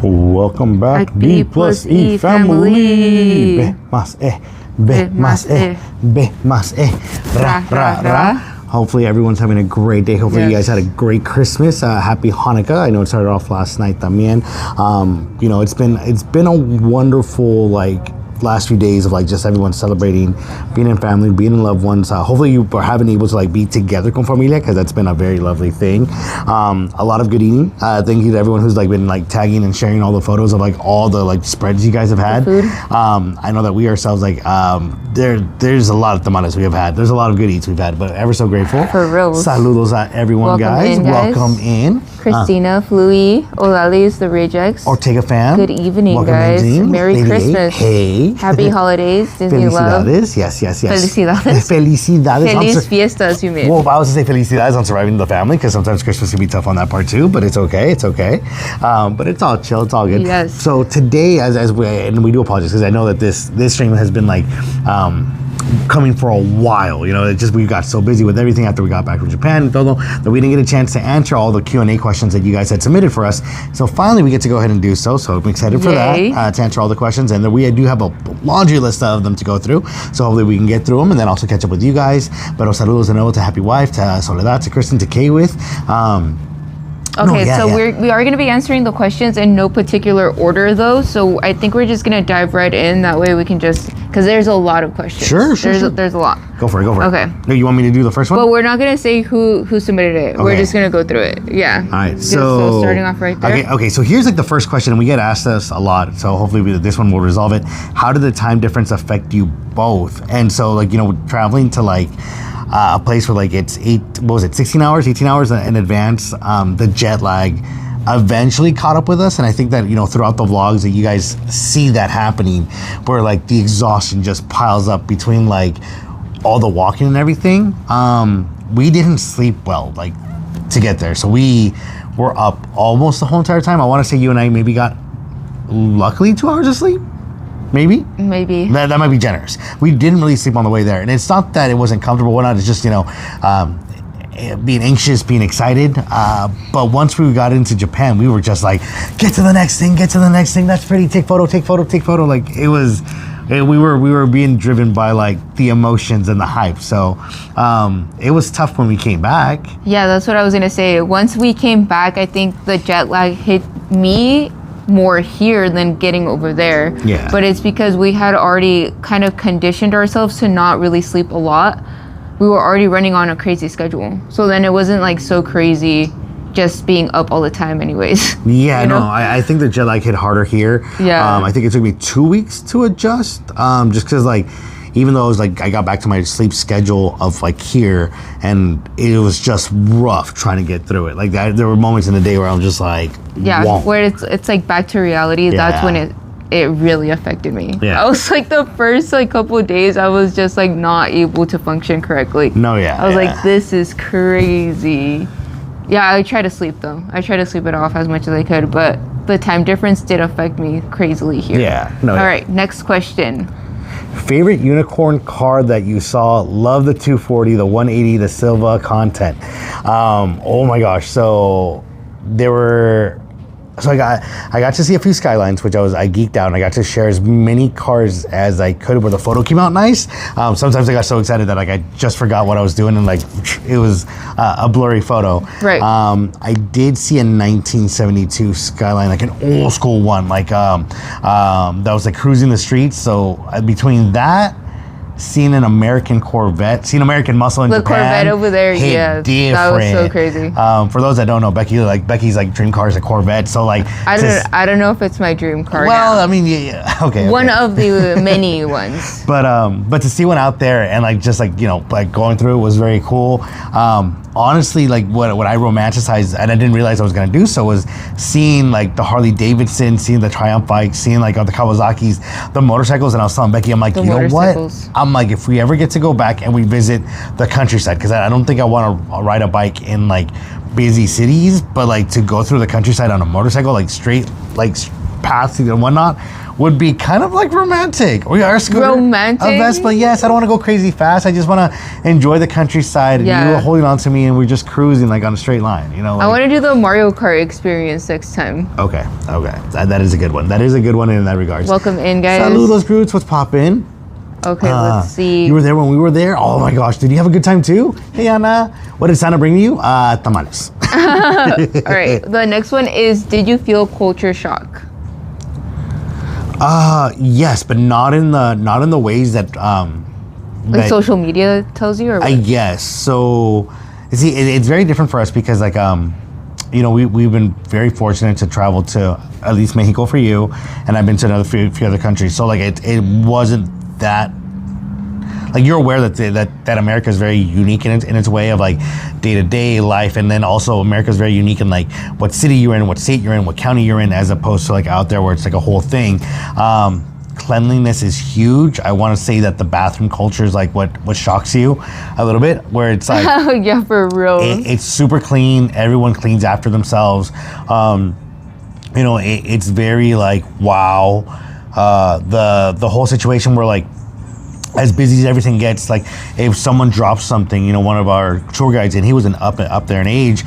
Welcome back, B plus E family. B más E, B más E, B más E, ra ra ra. Hopefully everyone's having a great day. Hopefully you guys had a great Christmas. Happy Hanukkah. I know it started off last night también. You know, it's been a wonderful last few days of just everyone celebrating, being in family, being in loved ones. Hopefully you are having able to be together con familia, because that's been a very lovely thing. A lot of good eating. Thank you to everyone who's been tagging and sharing all the photos of all the spreads you guys have had. I know that we ourselves there's a lot of tamales we have had. There's a lot of good eats we've had, but ever so grateful. For real. Saludos a everyone, guys. Welcome in. Christina, Flui, Olalis, the Regex. Ortega fam. Good evening, Welcome guys. in, Merry Lady Christmas. Hey. Happy holidays, Disney love. Felicidades. Yes. Felicidades. Felicidades. Feliz fiestas, you mean. Well, I was to say felicidades on surviving the family, because sometimes Christmas can be tough on that part too, but it's okay. But it's all chill. It's all good. Yes. So today, as we do apologize, because I know that this stream has been coming for a while. You know, we got so busy with everything after we got back from Japan and todo, that we didn't get a chance to answer all the Q&A questions that you guys had submitted for us. So finally we get to go ahead and do so. So I'm excited for that, to answer all the questions. And then we do have a laundry list of them to go through. So hopefully we can get through them and then also catch up with you guys. Pero saludos de nuevo to Happy Wife, to Soledad, to Kristen, to Kay with. We are going to be answering the questions in no particular order, though. So I think we're just going to dive right in. That way we can because there's a lot of questions. Sure. There's a lot. Go for it. Okay. No, you want me to do the first one? But we're not going to say who submitted it. Okay. We're just going to go through it. Yeah. All right. So starting off right there. Okay. So here's the first question, and we get asked this a lot. So hopefully this one will resolve it. How did the time difference affect you both? And so traveling to a place where it's 16 hours, 18 hours in advance, the jet lag eventually caught up with us. And I think that, throughout the vlogs that you guys see that happening, where the exhaustion just piles up between all the walking and everything. We didn't sleep well, to get there. So we were up almost the whole entire time. I want to say you and I maybe got, luckily, 2 hours of sleep. Maybe. That might be generous. We didn't really sleep on the way there. And it's not that it wasn't comfortable, whatnot. It's just, being anxious, being excited. But once we got into Japan, we were just get to the next thing. That's pretty. Take photo. We were being driven by the emotions and the hype. So it was tough when we came back. Yeah, that's what I was going to say. Once we came back, I think the jet lag hit me more here than getting over there. Yeah. But it's because we had already kind of conditioned ourselves to not really sleep a lot. We were already running on a crazy schedule. So then it wasn't so crazy just being up all the time anyways. Yeah, I think the jet lag hit harder here. Yeah. I think it took me 2 weeks to adjust. Just because even though I got back to my sleep schedule of here, and it was just rough trying to get through it. There were moments in the day where I'm just whoa. Where it's back to reality. Yeah. That's when it really affected me. Yeah. I was the first couple of days I was just not able to function correctly. No, yeah. I was this is crazy. Yeah, I tried to sleep though. I tried to sleep it off as much as I could, but the time difference did affect me crazily here. Yeah. No. All right, next question. Favorite unicorn car that you saw? Love the 240, the 180, the Silva content. Oh my gosh. So I got to see a few Skylines, which I geeked out, and I got to share as many cars as I could where the photo came out nice. Sometimes I got so excited that I just forgot what I was doing, and it was a blurry photo. Right. I did see a 1972 Skyline, an old school one, that was cruising the streets. So between that, seeing an American Corvette, seeing American muscle in the Japan. The Corvette over there, yeah, different. That was so crazy. For those that don't know, Becky's dream car is a Corvette. So I don't know if it's my dream car. Well, now. I mean, yeah, okay. One of the many ones. But to see one out there and going through it was very cool. Honestly, what I romanticized, and I didn't realize I was gonna do so, was seeing the Harley Davidson, seeing the Triumph bikes, seeing the Kawasaki's, the motorcycles, and I was telling Becky, I'm you know what? I'm if we ever get to go back and we visit the countryside, because I don't think I want to ride a bike in busy cities, but to go through the countryside on a motorcycle, straight paths and whatnot, would be kind of like romantic. We are scooter. Romantic? A Vespa, yes. I don't want to go crazy fast. I just want to enjoy the countryside. Yeah. And you were holding on to me and we're just cruising like on a straight line, you know? Like, I want to do the Mario Kart experience next time. Okay. That is a good one. That is a good one in that regards. Welcome in, guys. Saludos, Groots. What's poppin'? Okay, let's see. You were there when we were there? Oh my gosh. Did you have a good time too? Hey, Anna. What did Santa bring you? Tamales. All right. The next one is, did you feel culture shock? Yes, but not in the ways that Like social media tells you, or what? I guess. So, you see, it's very different for us because, like, you know, we've been very fortunate to travel to at least Mexico for you, and I've been to another few other countries. So, like, it wasn't that. Like, you're aware that America is very unique in its way of like day-to-day life, and then also America is very unique in like what city you're in, what state you're in, what county you're in, as opposed to like out there where it's like a whole thing. Cleanliness is huge. I want to say that the bathroom culture is like what shocks you a little bit, where it's like yeah, for real. It's super clean. Everyone cleans after themselves. You know, it's very like wow. The whole situation where like, as busy as everything gets, like if someone drops something, you know, one of our tour guides, and he was up there in age,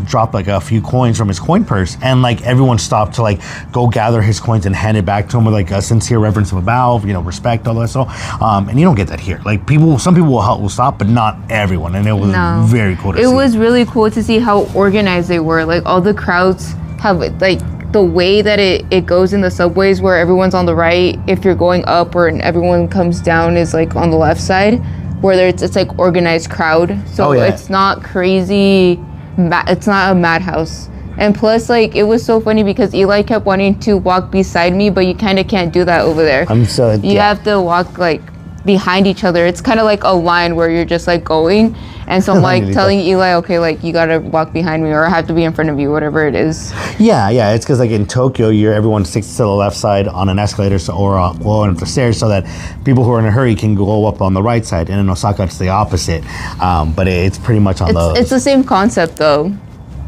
dropped like a few coins from his coin purse, and like everyone stopped to like go gather his coins and hand it back to him with like a sincere reverence of a bow, you know, respect, all that stuff. And you don't get that here. Like some people will stop, but not everyone. And it was very cool to see. It was really cool to see how organized they were. Like all the crowds have like the way that it goes in the subways, where everyone's on the right if you're going up, or everyone comes down is like on the left side, where it's like organized crowd. So it's not crazy, it's not a madhouse. And plus, like, it was so funny because Eli kept wanting to walk beside me, but you kind of can't do that over there. You have to walk like behind each other. It's kind of like a line where you're just like going, and so I'm like telling Eli, okay, like you gotta walk behind me, or I have to be in front of you, whatever it is. Yeah, it's because like in Tokyo, everyone sticks to the left side on an escalator, or on the stairs, so that people who are in a hurry can go up on the right side. And in Osaka, it's the opposite. But it's pretty much on the. It's the same concept though.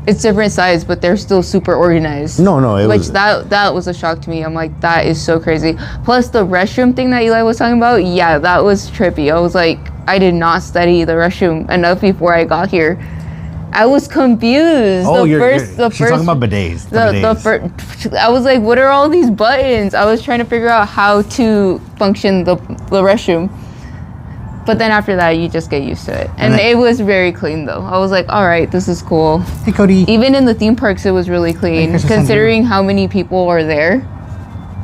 It's different size, but they're still super organized. No, that was a shock to me. I'm like, that is so crazy. Plus the restroom thing that Eli was talking about, yeah, that was trippy. I was like, I did not study the restroom enough before I got here. I was confused. Oh, she's talking about bidets. I was like, what are all these buttons? I was trying to figure out how to function the restroom. But then after that, you just get used to it. And it was very clean, though. I was like, all right, this is cool. Hey, Cody. Even in the theme parks, it was really clean. Considering how many people are there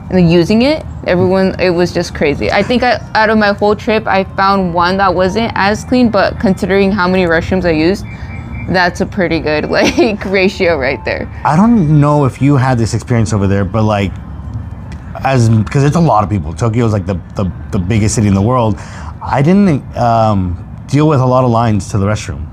and using it, it was just crazy. I think out of my whole trip, I found one that wasn't as clean, but considering how many restrooms I used, that's a pretty good like ratio right there. I don't know if you had this experience over there, but like, because it's a lot of people. Tokyo is like the biggest city in the world. I didn't deal with a lot of lines to the restroom.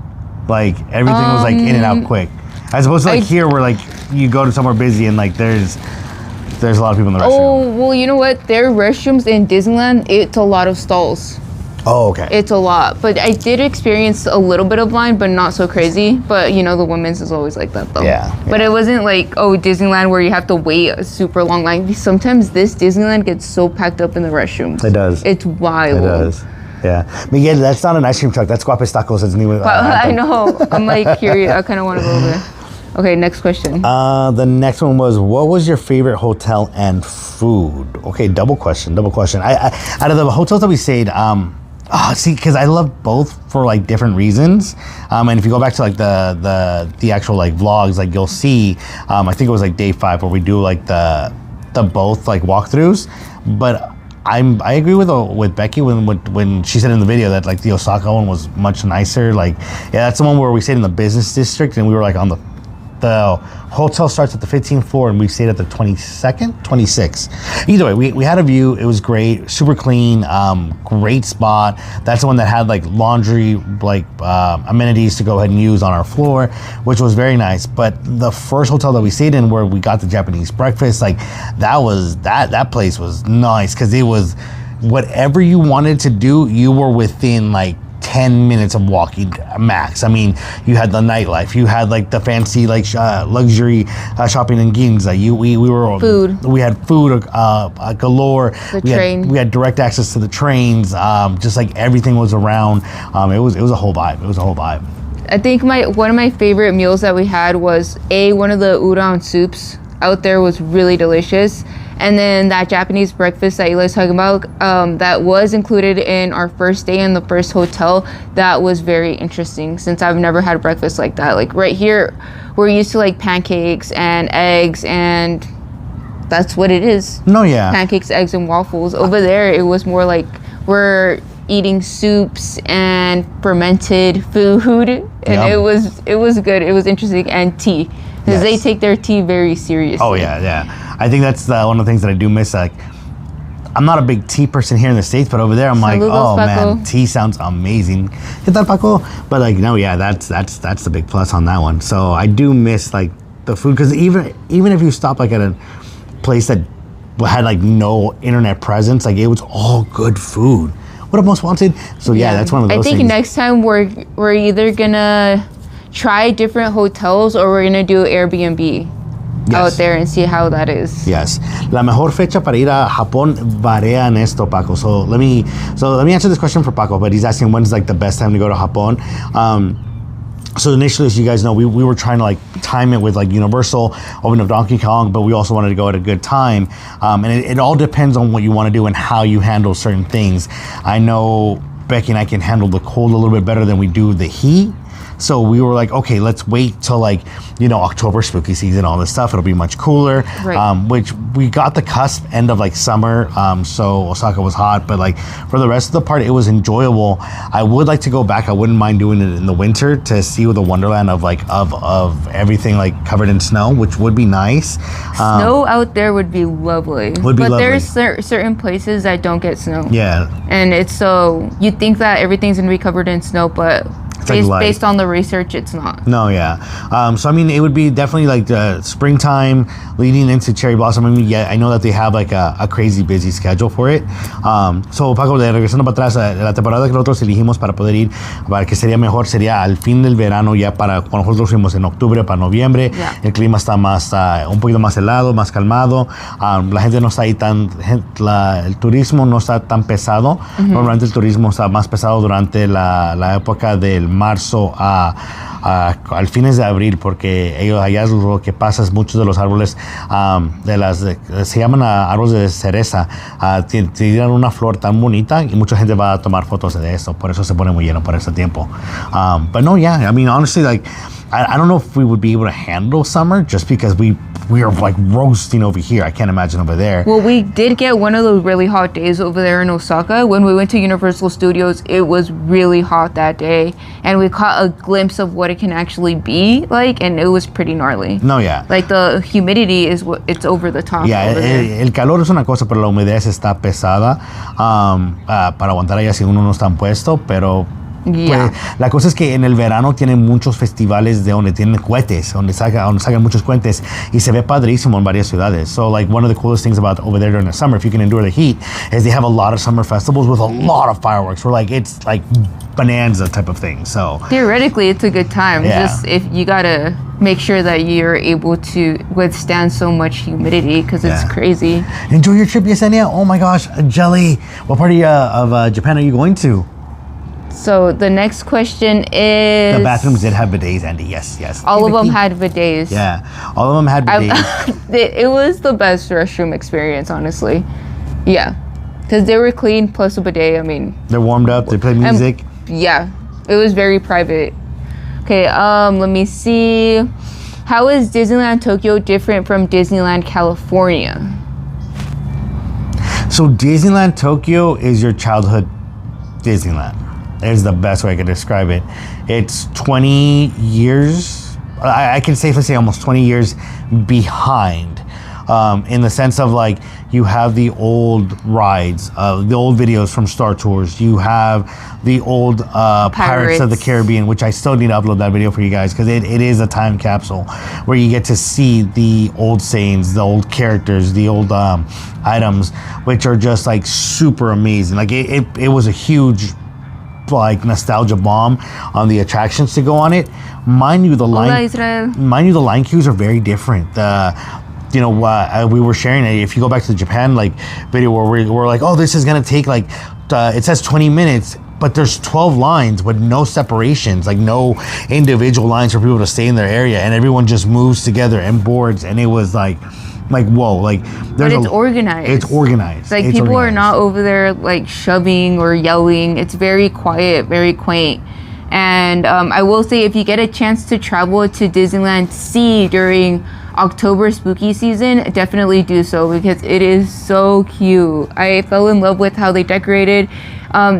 Like everything was like in and out quick, as opposed to like here, where like you go to somewhere busy and like there's a lot of people in the restroom. Oh well, you know what? Their restrooms in Disneyland, it's a lot of stalls. Oh, okay. It's a lot, but I did experience a little bit of line, but not so crazy. But you know, the women's is always like that though. Yeah. But it wasn't like Disneyland where you have to wait a super long line. Sometimes this Disneyland gets so packed up in the restrooms. It does. It's wild. It does. Yeah, Miguel, that's not an ice cream truck. That's Guapes Tacos. It's new. I know. I'm like curious. I kind of want to go there. Okay, next question. The next one was, what was your favorite hotel and food? Okay, double question. I out of the hotels that we stayed, because I love both for like different reasons. And if you go back to like the actual like vlogs, like you'll see, I think it was like day 5 where we do like the both like walkthroughs, but. I agree with Becky when she said in the video that like the Osaka one was much nicer. Like, yeah, that's the one where we stayed in the business district, and we were like on the hotel starts at the 15th floor, and we stayed at the 26th. Either way, we had a view. It was great, super clean, great spot. That's the one that had like laundry, like amenities to go ahead and use on our floor, which was very nice. But the first hotel that we stayed in, where we got the Japanese breakfast, like that place was nice, because it was whatever you wanted to do, you were within like 10 minutes of walking max. I mean, you had the nightlife, you had like the fancy like luxury shopping in Ginza. We had food galore. We had direct access to the trains. Just like everything was around. It was a whole vibe. It was a whole vibe. I think one of my favorite meals that we had was one of the udon soups out there was really delicious. And then that Japanese breakfast that Eli's talking about, that was included in our first day in the first hotel, that was very interesting since I've never had breakfast like that. Like right here, we're used to like pancakes and eggs, and that's what it is. No, yeah. Pancakes, eggs, and waffles. Over there, it was more like we're eating soups and fermented food, and it was good. It was interesting, and tea. Because they take their tea very seriously. Oh, yeah. I think that's one of the things that I do miss. Like, I'm not a big tea person here in the States, but over there, I'm like, oh, Paco. Man, tea sounds amazing. ¿Qué tal, Paco? But, like, no, yeah, that's the big plus on that one. So I do miss, like, the food. Because even if you stop, like, at a place that had, like, no internet presence, like, it was all good food. What I most wanted. So, yeah, that's one of those things. I think next time we're either going to try different hotels or we're gonna do Airbnb out there and see how that is. Yes. La mejor fecha para ir a Japón varía en esto, Paco. So let me answer this question for Paco, but he's asking when's like the best time to go to Japón. So initially, as you guys know, we were trying to like time it with like Universal, opening of Donkey Kong, but we also wanted to go at a good time. And it all depends on what you want to do and how you handle certain things. I know Becky and I can handle the cold a little bit better than we do the heat. So we were like, okay, let's wait till like, October, spooky season, all this stuff. It'll be much cooler. Right. Which we got the cusp end of like summer. So Osaka was hot, but like for the rest of the part, it was enjoyable. I would like to go back. I wouldn't mind doing it in the winter to see the wonderland of like of everything like covered in snow, which would be nice. Snow out there would be lovely. There's certain places that don't get snow. Yeah. And it's you'd think that everything's gonna be covered in snow, but based on the research, it's not. No, yeah. So I mean, it would be definitely like the springtime leading into cherry blossom. I mean, yeah, I know that they have like a crazy busy schedule for it. So Paco, regresando para atrás, la temporada que nosotros elegimos para poder ir, para que sería mejor, sería al fin del verano, ya para cuando nosotros fuimos en octubre para noviembre. Yeah. El clima está más, un poquito más helado, más calmado. La gente no está ahí el turismo no está tan pesado. Normalmente el turismo está más pesado durante la época del marzo al fines de abril, porque allá lo que pasa es muchos de los árboles se llaman árboles de cereza, tienen una flor tan bonita y mucha gente va a tomar fotos de esto, por eso se pone muy lleno por ese tiempo. But no, yeah, I mean, honestly, like I don't know if we would be able to handle summer just because we are like roasting over here. I can't imagine over there. Well, we did get one of those really hot days over there in Osaka. When we went to Universal Studios, it was really hot that day, and we caught a glimpse of what it can actually be like, and it was pretty gnarly. No, yeah. Like the humidity it's over the top. Yeah, el calor es una cosa, pero la humedad está pesada para aguantar allá si uno no está puesto, pero Yeah. Pues, la cosa es que en el verano tienen muchos festivales de donde tienen cohetes, donde sacan muchos cohetes y se ve padrísimo en varias ciudades. So like one of the coolest things about over there during the summer, if you can endure the heat, is they have a lot of summer festivals with a lot of fireworks. Where like it's like bonanza type of thing. So theoretically, it's a good time. Yeah. Just if you gotta make sure that you're able to withstand so much humidity because it's crazy. Enjoy your trip, Yesenia. Oh my gosh, Jelly. What part of Japan are you going to? So the next question is... The bathrooms did have bidets, Andy. Yes. All of them had bidets. Yeah, all of them had bidets. It was the best restroom experience, honestly. Yeah, because they were clean plus a bidet. I mean... They're warmed up. They play music. Yeah, it was very private. Okay, let me see. How is Disneyland Tokyo different from Disneyland California? So Disneyland Tokyo is your childhood Disneyland. Is the best way I could describe it. It's 20 years, I can safely say almost 20 years behind, in the sense of like, you have the old rides, the old videos from Star Tours. You have the old Pirates of the Caribbean, which I still need to upload that video for you guys because it is a time capsule where you get to see the old sayings, the old characters, the old items, which are just like super amazing. Like it was a huge like nostalgia bomb on the attractions to go on it. Mind you, the line queues are very different. We were sharing it. If you go back to the Japan like video where we're like, oh, this is gonna take like it says 20 minutes. But there's 12 lines with no separations, like no individual lines for people to stay in their area, and everyone just moves together and boards, and it was like whoa, like but it's organized. It's organized. Like it's people organized. are not over there like shoving or yelling. It's very quiet, very quaint. And I will say, if you get a chance to travel to Disneyland Sea during October spooky season, definitely do so, because it is so cute. I fell in love with how they decorated.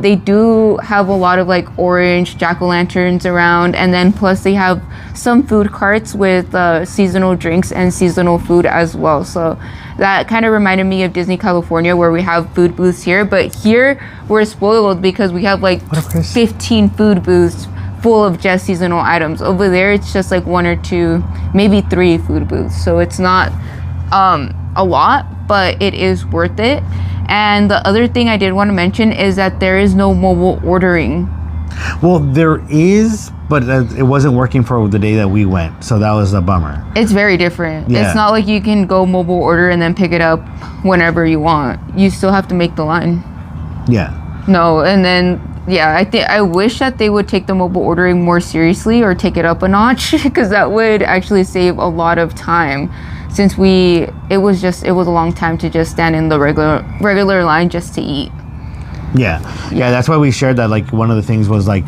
They do have a lot of like orange jack-o'-lanterns around, and then plus they have some food carts with seasonal drinks and seasonal food as well. So that kind of reminded me of Disney California, where we have food booths here, but here we're spoiled because we have like 15 food booths full of just seasonal items. Over there it's just like 1 or 2, maybe 3 food booths, so it's not a lot, but it is worth it. And the other thing I did want to mention is that there is no mobile ordering. Well, there is, but it wasn't working for the day that we went, so that was a bummer. It's very different. Yeah. It's not like you can go mobile order and then pick it up whenever you want. You still have to make the line. Yeah. No, and then I wish that they would take the mobile ordering more seriously or take it up a notch, because that would actually save a lot of time, since it was a long time to just stand in the regular line just to eat. Yeah, that's why we shared that. Like, one of the things was like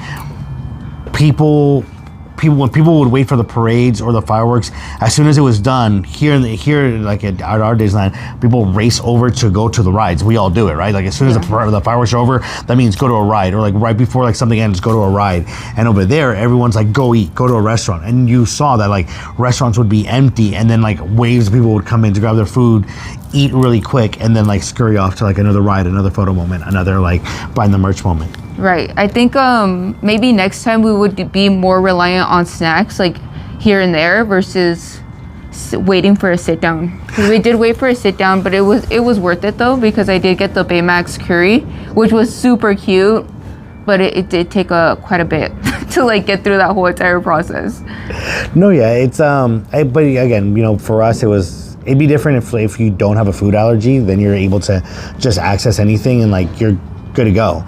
when people would wait for the parades or the fireworks, as soon as it was done here like at our Disneyland, people race over to go to the rides. We all do it, right? Like, as soon as the fireworks are over, that means go to a ride, or like right before like something ends, go to a ride. And over there, everyone's like, go eat, go to a restaurant. And you saw that like restaurants would be empty, and then like waves of people would come in to grab their food, eat really quick, and then like scurry off to like another ride, another photo moment, another like buying the merch moment. Right. I think maybe next time we would be more reliant on snacks like here and there versus waiting for a sit down. Because we did wait for a sit down, but it was worth it though, because I did get the Baymax curry, which was super cute, but it did take quite a bit to like get through that whole entire process. No, yeah, it's but again, for us it'd be different if you don't have a food allergy, then you're able to just access anything and like you're good to go.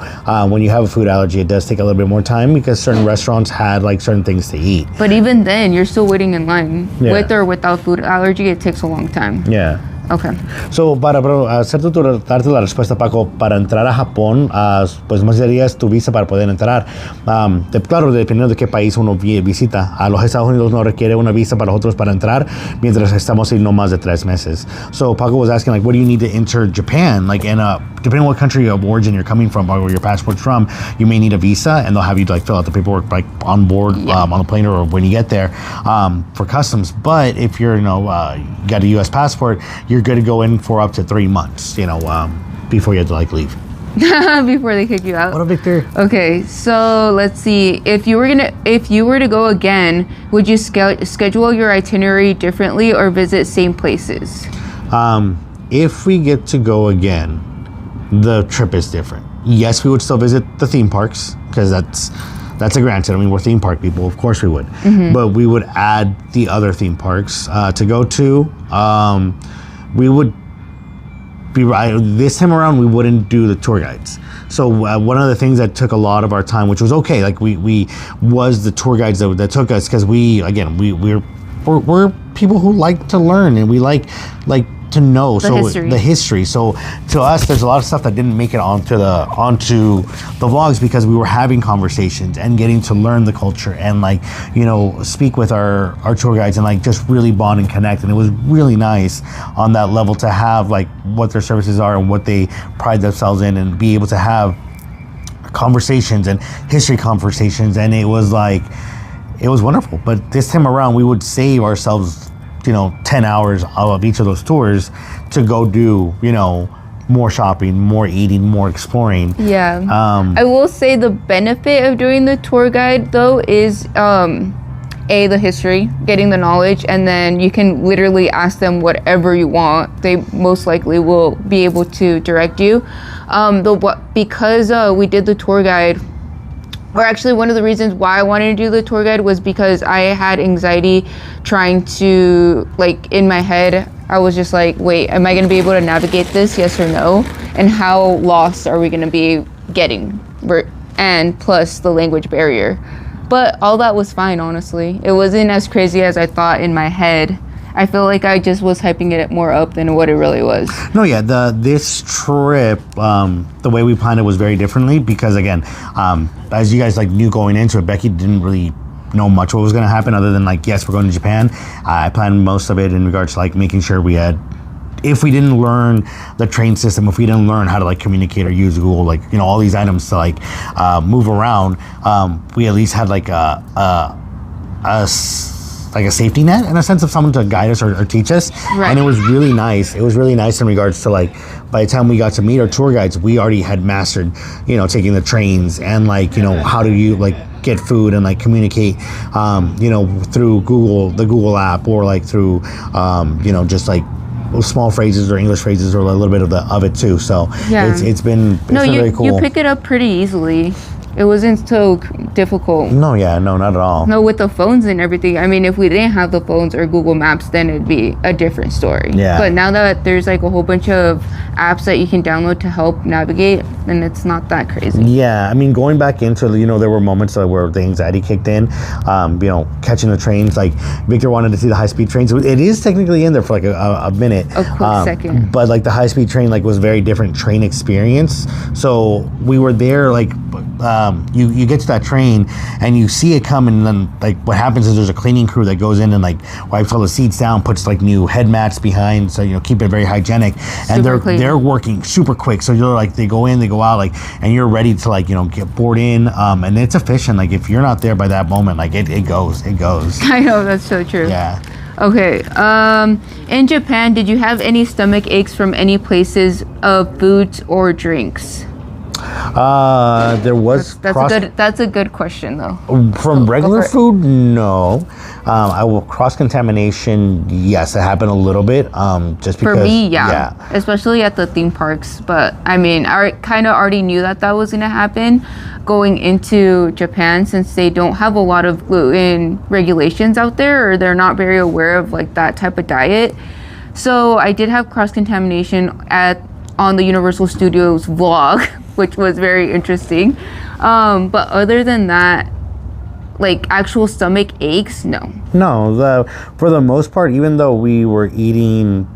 When you have a food allergy, it does take a little bit more time, because certain restaurants had like certain things to eat. But even then, you're still waiting in line. Yeah. With or without food allergy, it takes a long time. Yeah. Okay. So, darte la respuesta, Paco, para entrar a Japón, pues necesitarías tu visa para poder entrar. Claro, dependiendo de qué país uno visita. A los Estados Unidos no requiere una visa para nosotros para entrar, mientras estamos ahí no más de 3 meses. So, Paco was asking, like, what do you need to enter Japan? Like, and depending on what country of origin you're coming from, or where your passport's from, you may need a visa, and they'll have you like fill out the paperwork like on board, on the plane, or when you get there for customs. But if you're, got a U.S. passport, you're good to go in for up to 3 months, before you have to like leave. Before they kick you out. What a Victor. Okay, so let's see. If you were to go again, would you schedule your itinerary differently or visit same places? If we get to go again, the trip is different. Yes, we would still visit the theme parks, because that's a granted. I mean, we're theme park people, of course we would. Mm-hmm. But we would add the other theme parks to go to. We would this time around, we wouldn't do the tour guides. So one of the things that took a lot of our time, which was okay, like we was the tour guides that took us, because we're people who like to learn, and we like to know the history. So to us, there's a lot of stuff that didn't make it onto the vlogs, because we were having conversations and getting to learn the culture and speak with our tour guides and like just really bond and connect. And it was really nice on that level to have like what their services are and what they pride themselves in, and be able to have conversations and history conversations. And it was wonderful. But this time around, we would save ourselves 10 hours of each of those tours to go do, more shopping, more eating, more exploring. Yeah. I will say the benefit of doing the tour guide though is the history, getting the knowledge, and then you can literally ask them whatever you want. They most likely will be able to direct you. Because we did the tour guide or actually one of the reasons why I wanted to do the tour guide was because I had anxiety trying to, like, in my head, I was just like, wait, am I going to be able to navigate this, yes or no? And how lost are we going to be getting? And plus the language barrier. But all that was fine, honestly. It wasn't as crazy as I thought in my head. I feel like I just was hyping it more up than what it really was. No, yeah, this trip, the way we planned it was very differently because, again, as you guys like knew going into it, Becky didn't really know much what was going to happen other than like, yes, we're going to Japan. I planned most of it in regards to like making sure we had, if we didn't learn the train system, if we didn't learn how to like communicate or use Google, like, you know, all these items to like move around, we at least had like a safety net in a sense of someone to guide us or teach us. Right. And it was really nice. It was really nice in regards to like, by the time we got to meet our tour guides, we already had mastered, you know, taking the trains and like, you know, how do you like get food and like communicate, you know, through the Google app or like through, you know, just like small phrases or English phrases or a little bit of it too. So yeah. it's been very cool. You pick it up pretty easily. It wasn't so difficult. No, yeah, no, not at all. No, with the phones and everything. I mean, if we didn't have the phones or Google Maps, then it'd be a different story. Yeah. But now that there's like a whole bunch of apps that you can download to help navigate, then it's not that crazy. Yeah, I mean, going back into, you know, there were moments where the anxiety kicked in, you know, catching the trains. Like, Victor wanted to see the high-speed trains. It is technically in there for like a minute. A quick second. But like the high-speed train like was a very different train experience. So we were there like, you get to that train and you see it come, and then like what happens is there's a cleaning crew that goes in and like wipes all the seats down, puts like new head mats behind, so you know, keep it very hygienic. And they're working super quick, so you're like, they go in, they go out, like, and you're ready to like, you know, get board in, and it's efficient. Like if you're not there by that moment, like it goes. I know, that's so true. Yeah. Okay. In Japan, did you have any stomach aches from any places of foods or drinks? There was that's a good question though. From regular food, no. Cross contamination, yes, it happened a little bit. Just because for me, yeah, especially at the theme parks. But I mean, I kind of already knew that was gonna happen going into Japan, since they don't have a lot of gluten regulations out there, or they're not very aware of like that type of diet. So I did have cross contamination on the Universal Studios vlog, which was very interesting. But other than that, like actual stomach aches, no. No, for the most part, even though we were eating,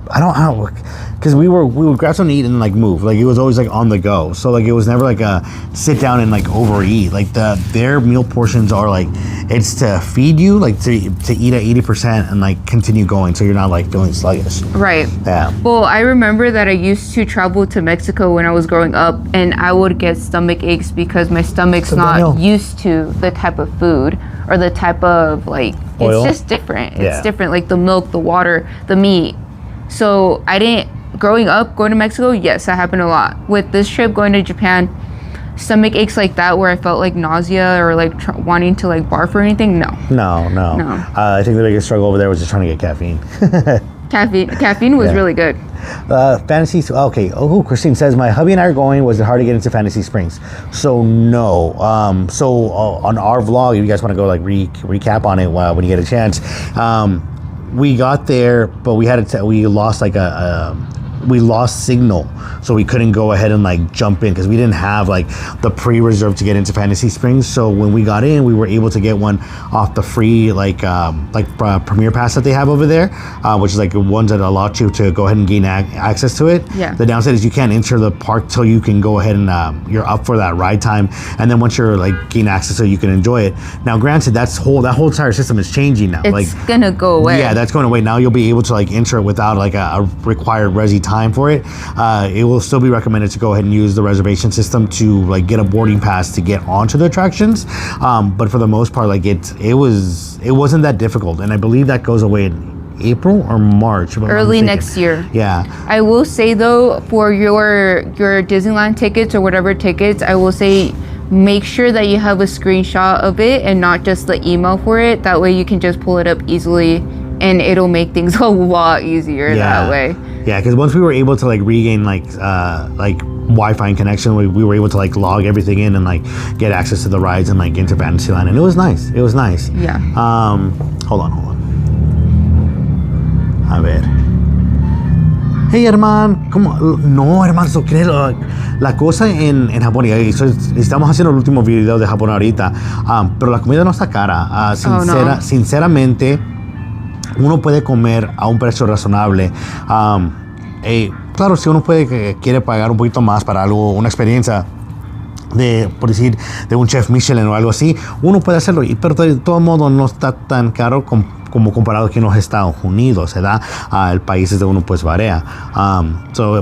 I don't know, because we would grab something to eat and like move. Like it was always like on the go. So like it was never like a sit down and like overeat. Like their meal portions are like, it's to feed you, like to eat at 80% and like continue going, so you're not like feeling sluggish. Right. Yeah. Well, I remember that I used to travel to Mexico when I was growing up, and I would get stomach aches because my stomach's not used to the type of food or the type of like oil. It's just different. It's different, like the milk, the water, the meat. So growing up, going to Mexico, yes, that happened a lot. With this trip, going to Japan, stomach aches like that where I felt like nausea or like wanting to like barf or anything, no. I think the biggest struggle over there was just trying to get caffeine. Caffeine was really good. Fantasy, okay. Oh, Christine says, my hubby and I are going. Was it hard to get into Fantasy Springs? So no. So on our vlog, if you guys want to go like recap on it when you get a chance, we got there, but we lost like we lost signal, so we couldn't go ahead and like jump in because we didn't have like the pre-reserve to get into Fantasy Springs. So when we got in, we were able to get one off the free Premier Pass that they have over there, which is like ones that allow you to go ahead and gain access to it. Yeah. The downside is you can't enter the park till you can go ahead and you're up for that ride time, and then once you're like gain access so you can enjoy it. Now, granted, that whole entire system is changing now. It's gonna go away. Yeah, that's going away. Now you'll be able to like enter it without like a required resi time for it. It will still be recommended to go ahead and use the reservation system to like get a boarding pass to get onto the attractions. But for the most part, like it wasn't that difficult, and I believe that goes away in April or March. Early next year. Yeah. I will say though, for your Disneyland tickets or whatever tickets, I will say make sure that you have a screenshot of it and not just the email for it. That way you can just pull it up easily, and it'll make things a lot easier that way. Yeah, because once we were able to like regain like Wi-Fi and connection. We were able to like log everything in and like get access to the rides and like into Fantasyland, and it was nice. It was nice. Yeah. Hold on. A ver. Hey, hermano, ¿cómo? No, hermano, so creo, la cosa en Japón, y estamos haciendo el último video de Japón ahorita, pero la comida no está cara. Sinceramente, uno puede comer a un precio razonable. Claro, si uno quiere pagar un poquito más para algo, una experiencia por decir, de un chef Michelin o algo así, uno puede hacerlo, pero de todo modo no está tan caro como comparado aquí en los Estados Unidos, ¿verdad? El país de uno pues varía.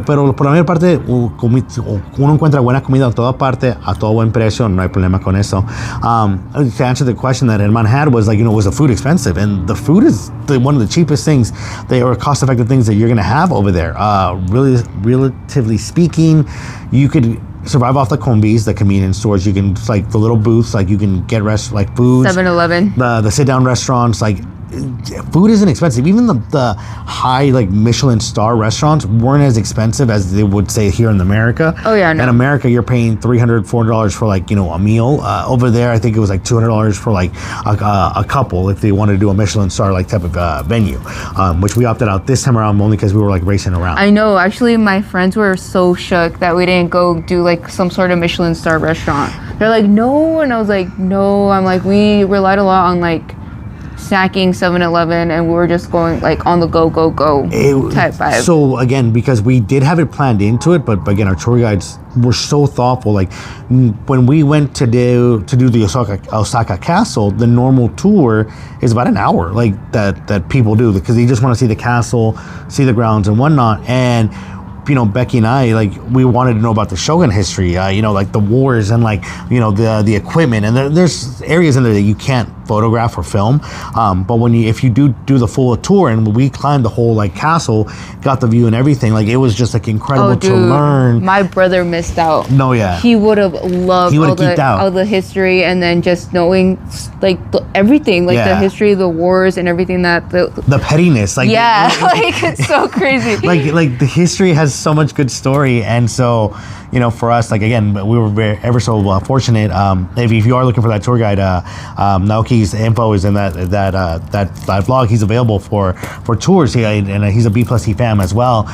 Pero por la mayor parte uno encuentra buena comida en toda parte a todo buen precio, no hay problema con eso. To answer the question that Herman had was like, was the food expensive? And the food is one of the cheapest things, or cost-effective things that you're going to have over there. Really, relatively speaking, you could survive off the combis, the convenience stores. You can, like the little booths, like you can get like foods. 7-Eleven. The sit-down restaurants, like food isn't expensive. Even the high like Michelin star restaurants weren't as expensive as they would say here in America. Oh yeah, no. In America, you're paying $300-$400 for like a meal. Over there, I think it was like $200 for like a couple if they wanted to do a Michelin star like type of venue, which we opted out this time around only because we were like racing around. I know. Actually, my friends were so shook that we didn't go do like some sort of Michelin star restaurant. They're like, no, and I was like, no. I'm like, we relied a lot on like snacking 7-Eleven, and we were just going like on the go type vibe. So again, because we did have it planned into it, but again, our tour guides were so thoughtful. Like when we went to do the Osaka Castle, the normal tour is about an hour, like that people do, because they just want to see the castle, see the grounds and whatnot. And Becky and I, like, we wanted to know about the Shogun history, like the wars and like, the equipment. And there's areas in there that you can't photograph or film. But if you do the full tour, and we climbed the whole like castle, got the view and everything, like it was just like incredible to learn. My brother missed out. No, yeah. He would have loved all the history, and then just knowing like everything, like the history, the wars and everything the pettiness, like like it's so crazy. like the history has so much good story, and so for us, like again, we were ever so fortunate. If you are looking for that tour guide, Naoki's info is in that vlog. He's available for tours, and he's a B+C fam as well.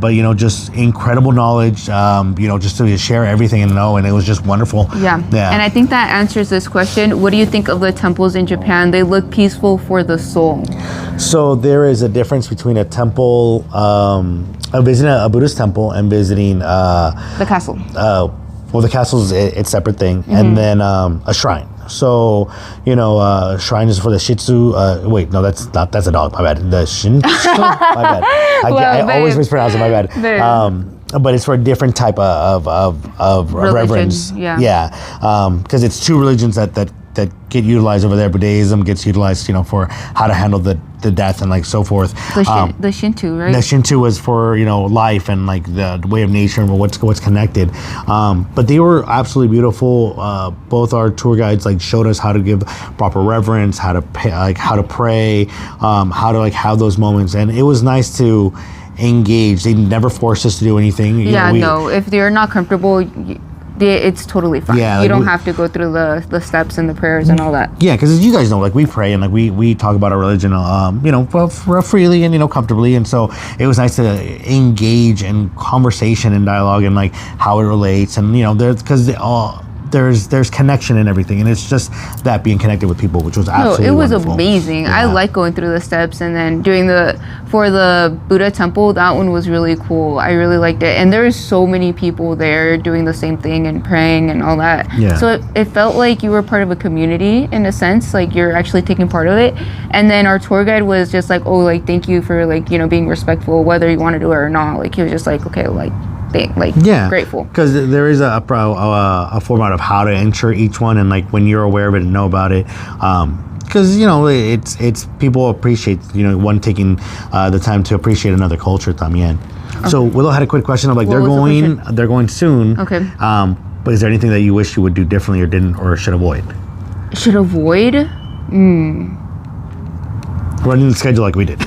But just incredible knowledge. Just to share everything and know, and it was just wonderful. Yeah. And I think that answers this question. What do you think of the temples in Japan? They look peaceful for the soul. So there is a difference between a temple, visiting a Buddhist temple, and visiting the castle. The castle is a separate thing, and then a shrine. So, shrine is for the Shih Tzu. Wait, no, that's a dog. My bad. The Shin Tzu. My bad. I always mispronounce it. My bad. But it's for a different type of reverence. Yeah. Because it's two religions that get utilized over there. Buddhism gets utilized, for how to handle the death and like so forth. The Shinto, right? The Shinto was for life and like the way of nature and what's connected. But they were absolutely beautiful. Both our tour guides like showed us how to give proper reverence, how to pray, how to like have those moments, and it was nice to engage. They never forced us to do anything. If you're not comfortable, it's totally fine. Yeah, you don't have to go through the steps and the prayers and all that. Yeah, because as you guys know, like we pray and like we talk about our religion, freely and comfortably, and so it was nice to engage in conversation and dialogue and like how it relates, and there's connection and everything, and it's just that being connected with people, which was absolutely wonderful. Amazing. Yeah. I like going through the steps, and then doing for the Buddha temple, that one was really cool. I really liked it, and there's so many people there doing the same thing and praying and all that. Yeah. So it felt like you were part of a community in a sense, like you're actually taking part of it. And then our tour guide was just like, oh, like thank you for like being respectful, whether you want to do it or not. Like he was just like, okay, like. Grateful, because there is a format of how to enter each one, and like when you're aware of it and know about it, because it's people appreciate one taking the time to appreciate another culture también. Okay. So Willow had a quick question of like they're going soon. Okay. But is there anything that you wish you would do differently or didn't or should avoid? Running the schedule like we did.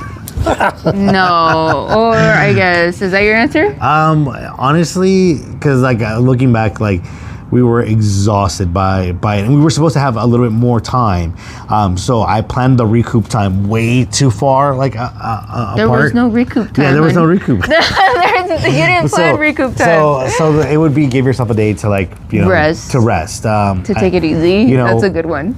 No. Or I guess, is that your answer? Honestly, because like looking back, like we were exhausted by it, and we were supposed to have a little bit more time. So I planned the recoup time way too far, like apart. There was no recoup time. Yeah, there was no recoup. You didn't plan recoup time. So it would be give yourself a day to like rest. To rest. To take it easy. That's a good one.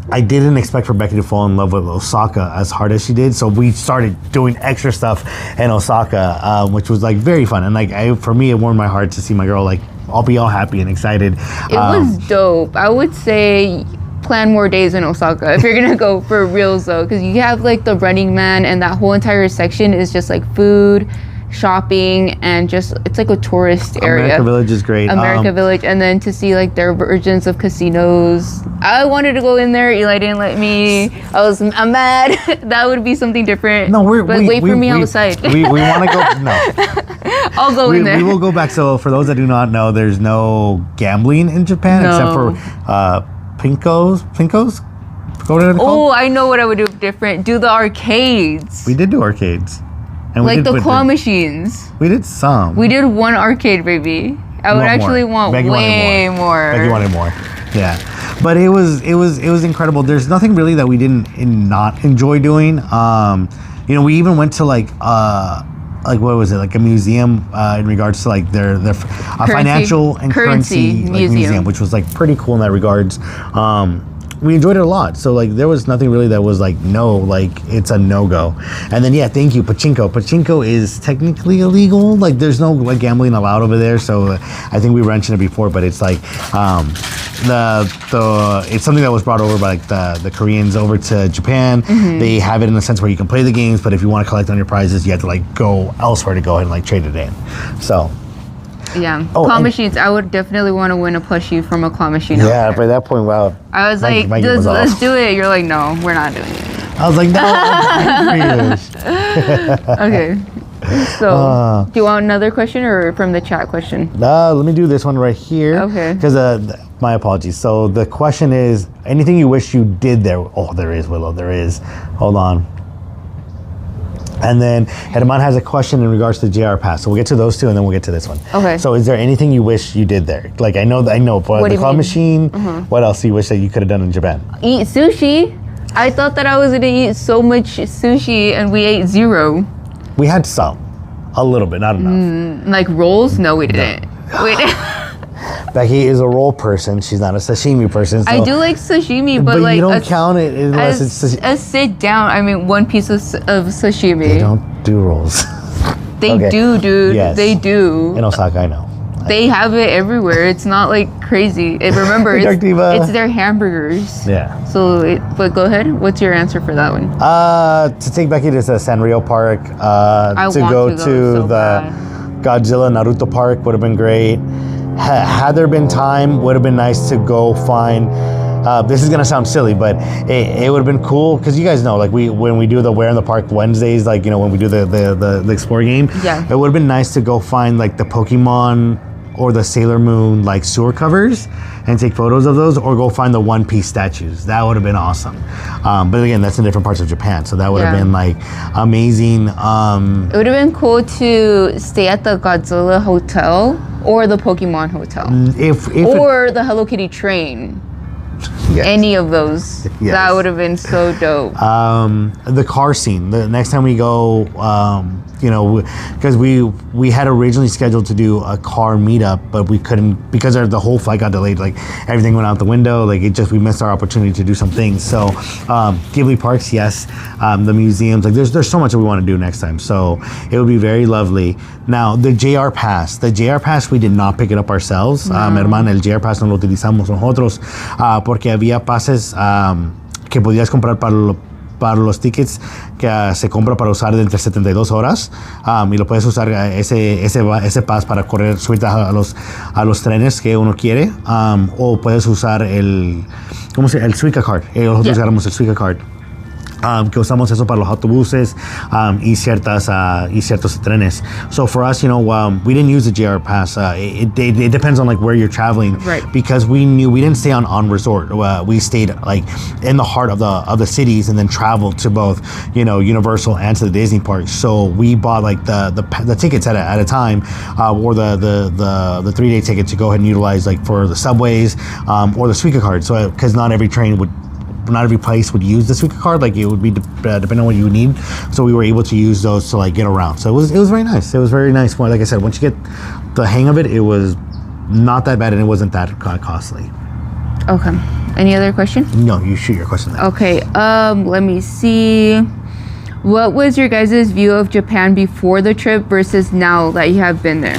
I didn't expect for Becky to fall in love with Osaka as hard as she did, so we started doing extra stuff in Osaka, which was like very fun. And like for me, it warmed my heart to see my girl like all happy and excited. It was dope. I would say plan more days in Osaka if you're gonna go for reals though, because you have like the Running Man, and that whole entire section is just like food, shopping, and just it's like a tourist area. America Village is great. America Village, and then to see like their versions of casinos. I wanted to go in there. Eli didn't let me. I'm mad. That would be something different. No, wait for me outside. We want to go. No, I'll go in there. We will go back. So for those that do not know, there's no gambling in Japan except for Pinkos. Oh, I know what I would do different. Do the arcades. We did do arcades. And like the claw machines. We did some. We did one arcade, baby. I would actually want way more. Becky wanted more. Yeah, but it was incredible. There's nothing really that we didn't not enjoy doing. We even went to like what was it, like a museum in regards to like their financial and currency museum, which was like pretty cool in that regards. We enjoyed it a lot. So like there was nothing really that was like no, like it's a no-go. And then thank you, pachinko. Pachinko is technically illegal. Like there's no like gambling allowed over there. So I think we mentioned it before, but it's like it's something that was brought over by like the Koreans over to Japan. Mm-hmm. They have it in a sense where you can play the games, but if you want to collect on your prizes, you have to like go elsewhere to go ahead and like trade it in. So yeah, claw machines. I would definitely want to win a plushie from a claw machine. Yeah, by that point, wow. I was like, let's do it. You're like, no, we're not doing it. I was like, no. Okay. So, do you want another question or from the chat question? Let me do this one right here. Okay. Because my apologies. So the question is, anything you wish you did there? Oh, there is, Willow. There is. Hold on. And then Herman has a question in regards to the JR Pass. So we'll get to those two, and then we'll get to this one. Okay. So is there anything you wish you did there? Like I know, but the claw machine. Mm-hmm. What else do you wish that you could have done in Japan? Eat sushi. I thought that I was gonna eat so much sushi, and we ate zero. We had some, a little bit, not enough. Like rolls? No, we didn't. Becky is a roll person. She's not a sashimi person. So, I do like sashimi, but like you don't count it unless it's a sit down. I mean, one piece of sashimi. They don't do rolls. They do, dude. Yes. They do. In Osaka, I know. They have it everywhere. It's not like crazy. Remember, it's their hamburgers. Yeah. So, but go ahead. What's your answer for that one? To take Becky to Sanrio Park. To go to so the bad. Godzilla Naruto Park would have been great. Had there been time, would have been nice to go find. This is gonna sound silly, but it would have been cool because you guys know, like when we do the Where in the Park Wednesdays, like when we do the Explore game, it would have been nice to go find like the Pokemon or the Sailor Moon like sewer covers and take photos of those, or go find the One Piece statues. That would have been awesome. But again, that's in different parts of Japan, so that would have been like amazing. It would have been cool to stay at the Godzilla Hotel or the Pokemon Hotel, or the Hello Kitty train. Yes. Any of those. Yes. That would have been so dope. The car scene. The next time we go, because we had originally scheduled to do a car meetup, but we couldn't because the whole flight got delayed. Like everything went out the window. Like we missed our opportunity to do some things. So Ghibli parks, yes. The museums. Like there's so much that we want to do next time. So it would be very lovely. Now the JR Pass. The JR Pass we did not pick it up ourselves. Hermana, el JR Pass no lo utilizamos nosotros porque había pases que podías comprar para los tickets que se compra para usar de entre 72 horas y lo puedes usar ese pass para correr subirte a los trenes que uno quiere o puedes usar el Suica card. Nosotros agarramos el Suica card. que usamos eso para los autobuses y ciertos trenes. So for us, we didn't use the JR Pass. It depends on like where you're traveling, right? Because we knew we didn't stay on resort. We stayed like in the heart of the cities and then traveled to both Universal and to the Disney park. So we bought like the tickets at a time, or the 3-day ticket to go ahead and utilize like for the subways or the Suica card. So because not every place would use the Suica card, like it would be depending on what you would need. So we were able to use those to like get around. So it was very nice. It was very nice. Like I said, once you get the hang of it, it was not that bad and it wasn't that costly. Okay. Any other question? No, you shoot your question there. Okay. Let me see. What was your guys' view of Japan before the trip versus now that you have been there?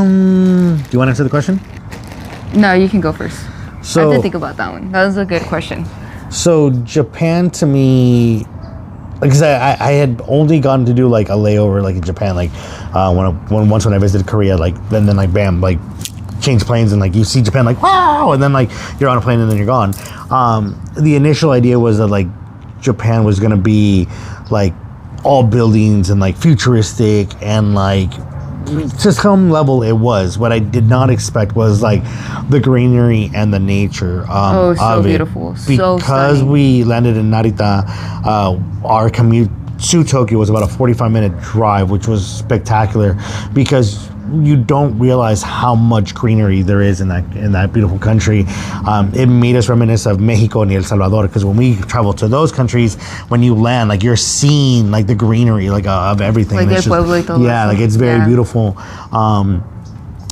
Do you want to answer the question? No, you can go first. So, I have to think about that one. That was a good question. So Japan to me, because I had only gotten to do like a layover like in Japan, like once when I visited Korea, like then like bam, like change planes and like you see Japan like wow, and then like you're on a plane and then you're gone. The initial idea was that like Japan was gonna be like all buildings and like futuristic and like to some level it was. What I did not expect was like the greenery and the nature so beautiful, so because stunning. We landed in Narita. Our commute to Tokyo was about a 45-minute drive, which was spectacular because you don't realize how much greenery there is in that beautiful country. It made us reminisce of Mexico and El Salvador, because when we travel to those countries, when you land, like you're seeing like the greenery like of everything. Like it's like it's very beautiful.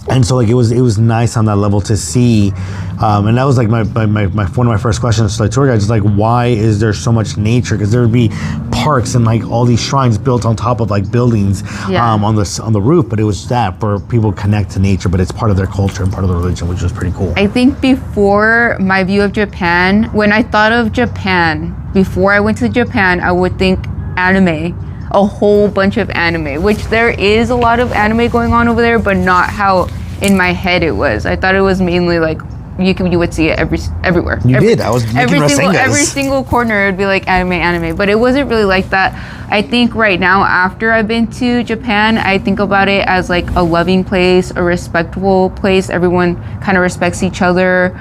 And so like it was nice on that level to see, and that was like my one of my first questions to like tour guides is like, why is there so much nature? Because there would be parks and like all these shrines built on top of like buildings on the roof, but it was that for people to connect to nature, but it's part of their culture and part of their religion, which was pretty cool. I think before my view of Japan, when I thought of Japan, before I went to Japan, I would think anime. A whole bunch of anime, which there is a lot of anime going on over there, but not how in my head it was. I thought it was mainly like you would see it everywhere. I was making every single corner it would be like anime, but it wasn't really like that. I think right now, after I've been to Japan, I think about it as like a loving place, a respectful place. Everyone kind of respects each other.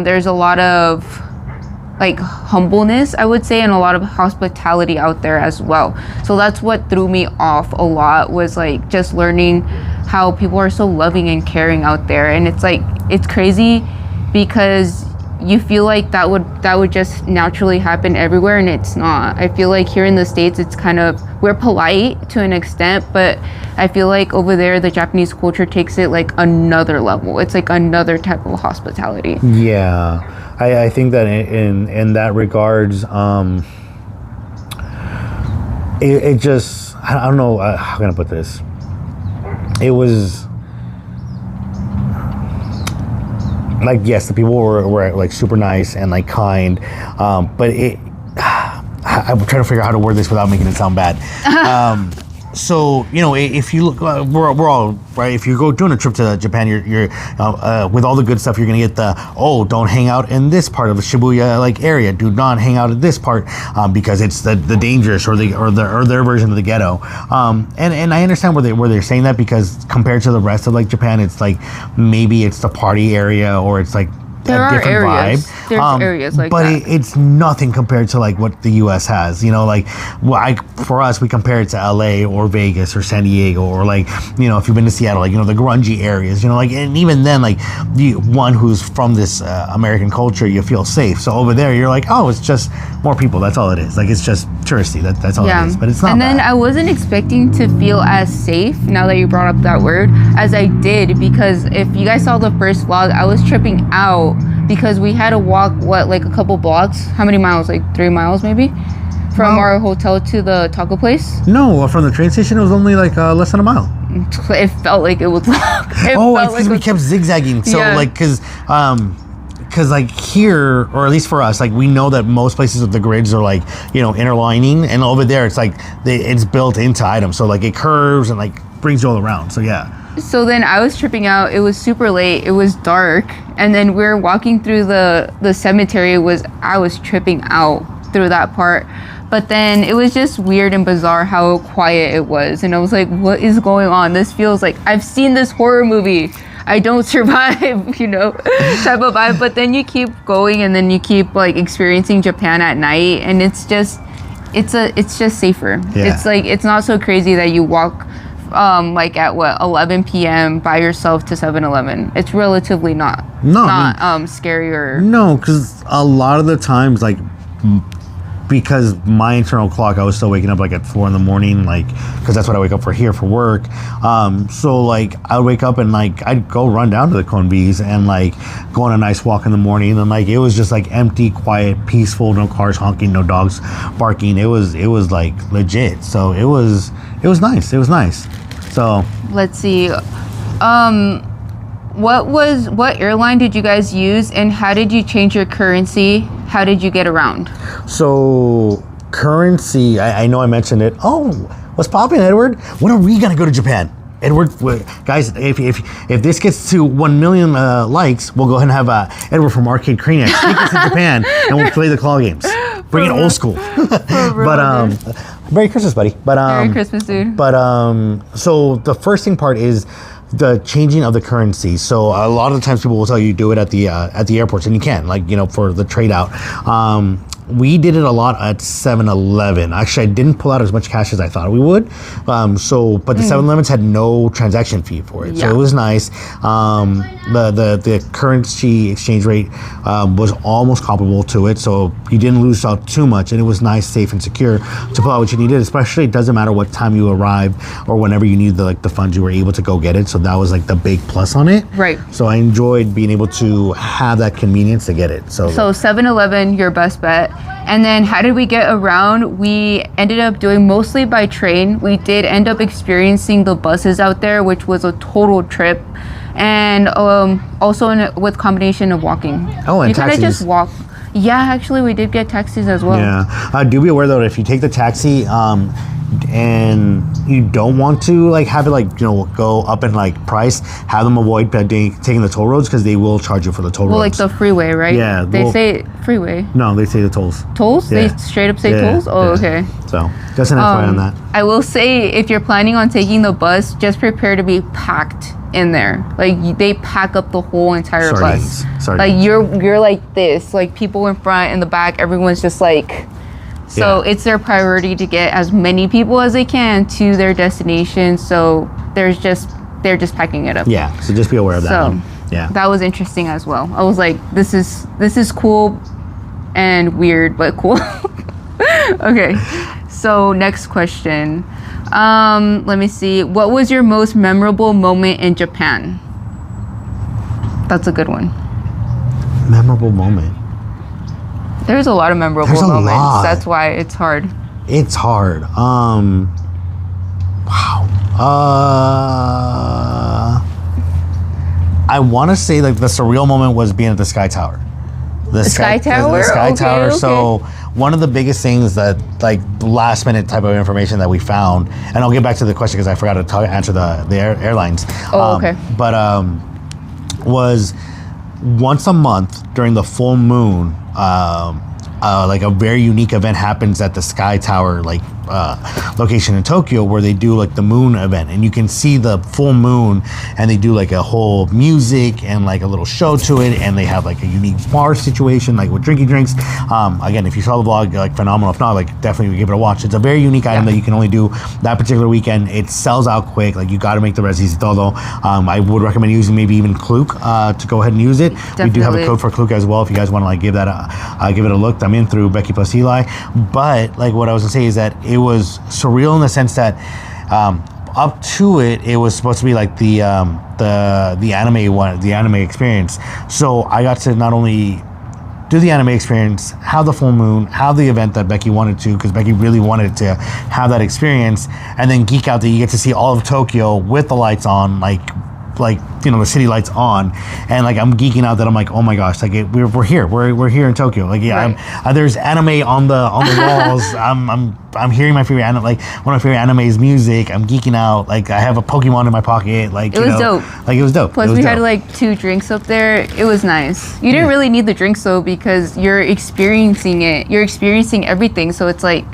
There's a lot of like humbleness, I would say, and a lot of hospitality out there as well. So that's what threw me off a lot, was like just learning how people are so loving and caring out there. And it's like, it's crazy because you feel like that would just naturally happen everywhere, and it's not. I feel like here in the States, it's kind of, we're polite to an extent, but I feel like over there, the Japanese culture takes it like another level. It's like another type of hospitality. Yeah. I think that in that regards, it just, I don't know how can I put this. It was like, yes, the people were like super nice and like kind, but I'm trying to figure out how to word this without making it sound bad. So, if you look, we're all, right, if you go doing a trip to Japan, you're with all the good stuff, you're going to get don't hang out in this part of the Shibuya like area. Do not hang out in this part because it's the dangerous or their version of the ghetto. And I understand where they're saying that, because compared to the rest of like Japan, it's like maybe it's the party area or it's like there a different areas. vibe. There's areas like but that. But it's nothing compared to like what the U.S. has. For us, we compare it to L.A. or Vegas or San Diego, or like, if you've been to Seattle, like, the grungy areas, and even then, like, one who's from this American culture, you feel safe. So over there, you're like, oh, it's just more people. That's all it is. Like, it's just touristy. That's all it is. But it's not. And then bad. I wasn't expecting to feel as safe, now that you brought up that word, as I did, because if you guys saw the first vlog, I was tripping out because we had to walk like a couple blocks. How many miles? Like 3 miles maybe, from our hotel to the taco place. No, from the train station it was only like less than a mile. It felt like it was long. It's because we kept zigzagging. So like, because like here, or at least for us, like we know that most places with the grids are like, interlining, and over there it's like it's built into items, so like it curves and like brings you all around. So yeah. So then I was tripping out. It was super late. It was dark. And then we were walking through the cemetery. I was tripping out. through that part. But then it was just weird and bizarre how quiet it was. And I was like, what is going on? This feels like I've seen this horror movie. I don't survive, you know, type of vibe. But then you keep going and then you keep like experiencing Japan at night. And it's just safer. Yeah. It's like, it's not so crazy that you walk like at 11 p.m. by yourself to 7-Eleven. It's relatively not scary or... No, because a lot of the times, like, because my internal clock, I was still waking up like at 4 a.m, like, because that's what I wake up for here for work. So like I would wake up and like I'd go run down to the Convs and like go on a nice walk in the morning, and like it was just like empty, quiet, peaceful, no cars honking, no dogs barking. It was like legit. So it was nice. It was nice. So let's see. What airline did you guys use, and how did you change your currency? How did you get around? So currency, I know I mentioned it. Oh, what's popping, Edward? When are we gonna go to Japan? Edward, guys, if this gets to 1 million likes, we'll go ahead and have Edward from Arcade Craniac take us to Japan, and we'll play the claw games. Bring it old school. But Merry Christmas, buddy. But Merry Christmas, dude. But so the first thing part is the changing of the currency. So a lot of the times people will tell you do it at the airports, and you can, like, you know, for the trade out. We did it a lot at 7-Eleven. Actually, I didn't pull out as much cash as I thought we would. But the 7-Elevens had no transaction fee for it, so it was nice. The currency exchange rate was almost comparable to it, so you didn't lose out too much, and it was nice, safe, and secure to pull out what you needed. Especially, it doesn't matter what time you arrive or whenever you need the funds, you were able to go get it. So that was like the big plus on it. Right. So I enjoyed being able to have that convenience to get it. So 7-Eleven, your best bet. And then how did we get around? We ended up doing mostly by train. We did end up experiencing the buses out there, which was a total trip. And also with combination of walking. Oh, and you kind of taxis. just walk. Yeah, actually, we did get taxis as well. Yeah. Do be aware though, if you take the taxi and you don't want to like have it like, you know, go up in like price, have them avoid taking the toll roads, because they will charge you for the toll roads. Well, like the freeway, right? Yeah. They say freeway. No, they say the tolls. Tolls? Yeah. They straight up say tolls? Oh, okay. So just an FYI on that. I will say, if you're planning on taking the bus, just prepare to be packed in there. Like, they pack up the whole entire bus. Sardines. Like, you're like this, like people in front and the back, everyone's just like... So it's their priority to get as many people as they can to their destination. So they're just packing it up. Yeah. So just be aware of that. So one. Yeah. that was interesting as well. I was like, this is cool and weird, but cool. Okay. So next question. Let me see. What was your most memorable moment in Japan? That's a good one. Memorable moment. There's a lot of memorable moments. Lot. That's why it's hard. It's hard. Wow. I want to say like the surreal moment was being at the Sky Tower. The Sky Tower? The Sky Okay, Tower. okay. So one of the biggest things that like last minute type of information that we found, and I'll get back to the question because I forgot to answer the airlines. Oh, okay. But was once a month during the full moon, like a very unique event happens at the Sky Tower, like location in Tokyo, where they do like the moon event, and you can see the full moon, and they do like a whole music and like a little show to it, and they have like a unique bar situation, like with drinking drinks. Again, if you saw the vlog, like phenomenal. If not, like definitely give it a watch. It's a very unique item that you can only do that particular weekend. It sells out quick. Like you got to make the resis y todo. I would recommend using maybe even Klook to go ahead and use it. Definitely. We do have a code for Klook as well if you guys want to like give it a look. I'm in through Becky plus Eli. But like what I was gonna say is that it was surreal in the sense that up to it was supposed to be like the anime one, the anime experience. So I got to not only do the anime experience, have the full moon, have the event that Becky wanted to, because Becky really wanted to have that experience, and then geek out that you get to see all of Tokyo with the lights on, like like, you know, the city lights on, and like I'm geeking out that I'm like, oh my gosh, like we're here in Tokyo. Like, yeah, Right. there's anime on the walls. I'm hearing my favorite anime, like one of my favorite anime's music. I'm geeking out. Like I have a Pokemon in my pocket. Like It was dope. Like it was dope. Plus, It was we had dope. like 2 drinks up there. It was nice. You didn't really need the drinks though because you're experiencing it. You're experiencing everything. So it's like,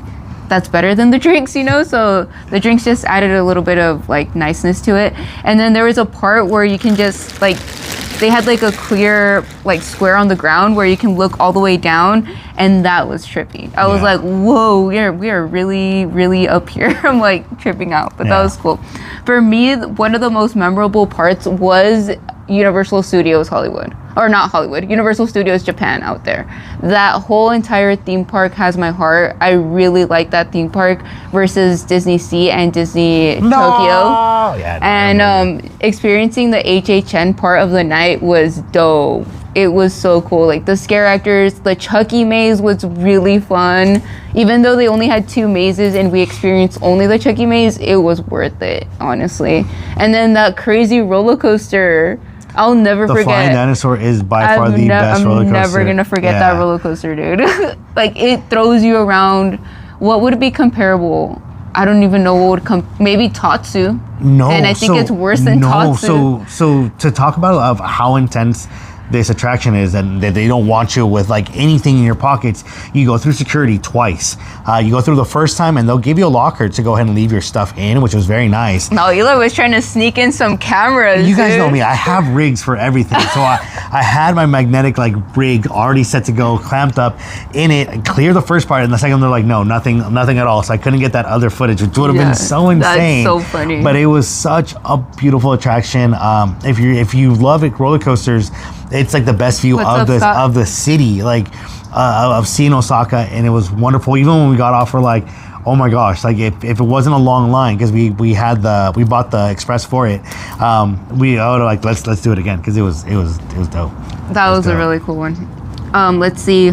that's better than the drinks, you know? So the drinks just added a little bit of like niceness to it. And then there was a part where you can just like, they had like a clear like square on the ground where you can look all the way down, and that was trippy. I was Yeah. like, whoa, we are really, really up here. I'm like tripping out, but that Yeah. was cool. For me, one of the most memorable parts was Universal Studios Hollywood. Or not Hollywood, Universal Studios Japan out there. That whole entire theme park has my heart. I really like that theme park versus Disney Sea and Disney Tokyo. Yeah, And experiencing the HHN part of the night was dope. It was so cool. Like the scare actors, the Chucky maze was really fun. Even though they only had 2 mazes and we experienced only the Chucky maze, it was worth it, honestly. And then that crazy roller coaster. I'll never the forget. Flying Dinosaur is by far the best roller coaster. I'm never gonna forget that roller coaster, dude. Like it throws you around. What would be comparable? I don't even know what would come. Maybe Tatsu. No, and I think it's worse than Tatsu. So to talk about of how intense this attraction is, and that they don't want you with like anything in your pockets. You go through security twice. You go through the first time, and they'll give you a locker to go ahead and leave your stuff in, which was very nice. No, Eli was trying to sneak in some cameras. You guys dude. know me. I have rigs for everything. So I had my magnetic like rig already set to go, clamped up in it, and clear the first part, and the second they're like, no, nothing at all. So I couldn't get that other footage, which would have been so insane. That's so funny. But it was such a beautiful attraction. If you love it, roller coasters, it's like the best view What's up, Scott? of the city, like of seeing Osaka, and it was wonderful. Even when we got off, we're like, oh my gosh, like if it wasn't a long line, because we bought the express for it, we like let's do it again, because it was dope. That was a really cool one. Let's see.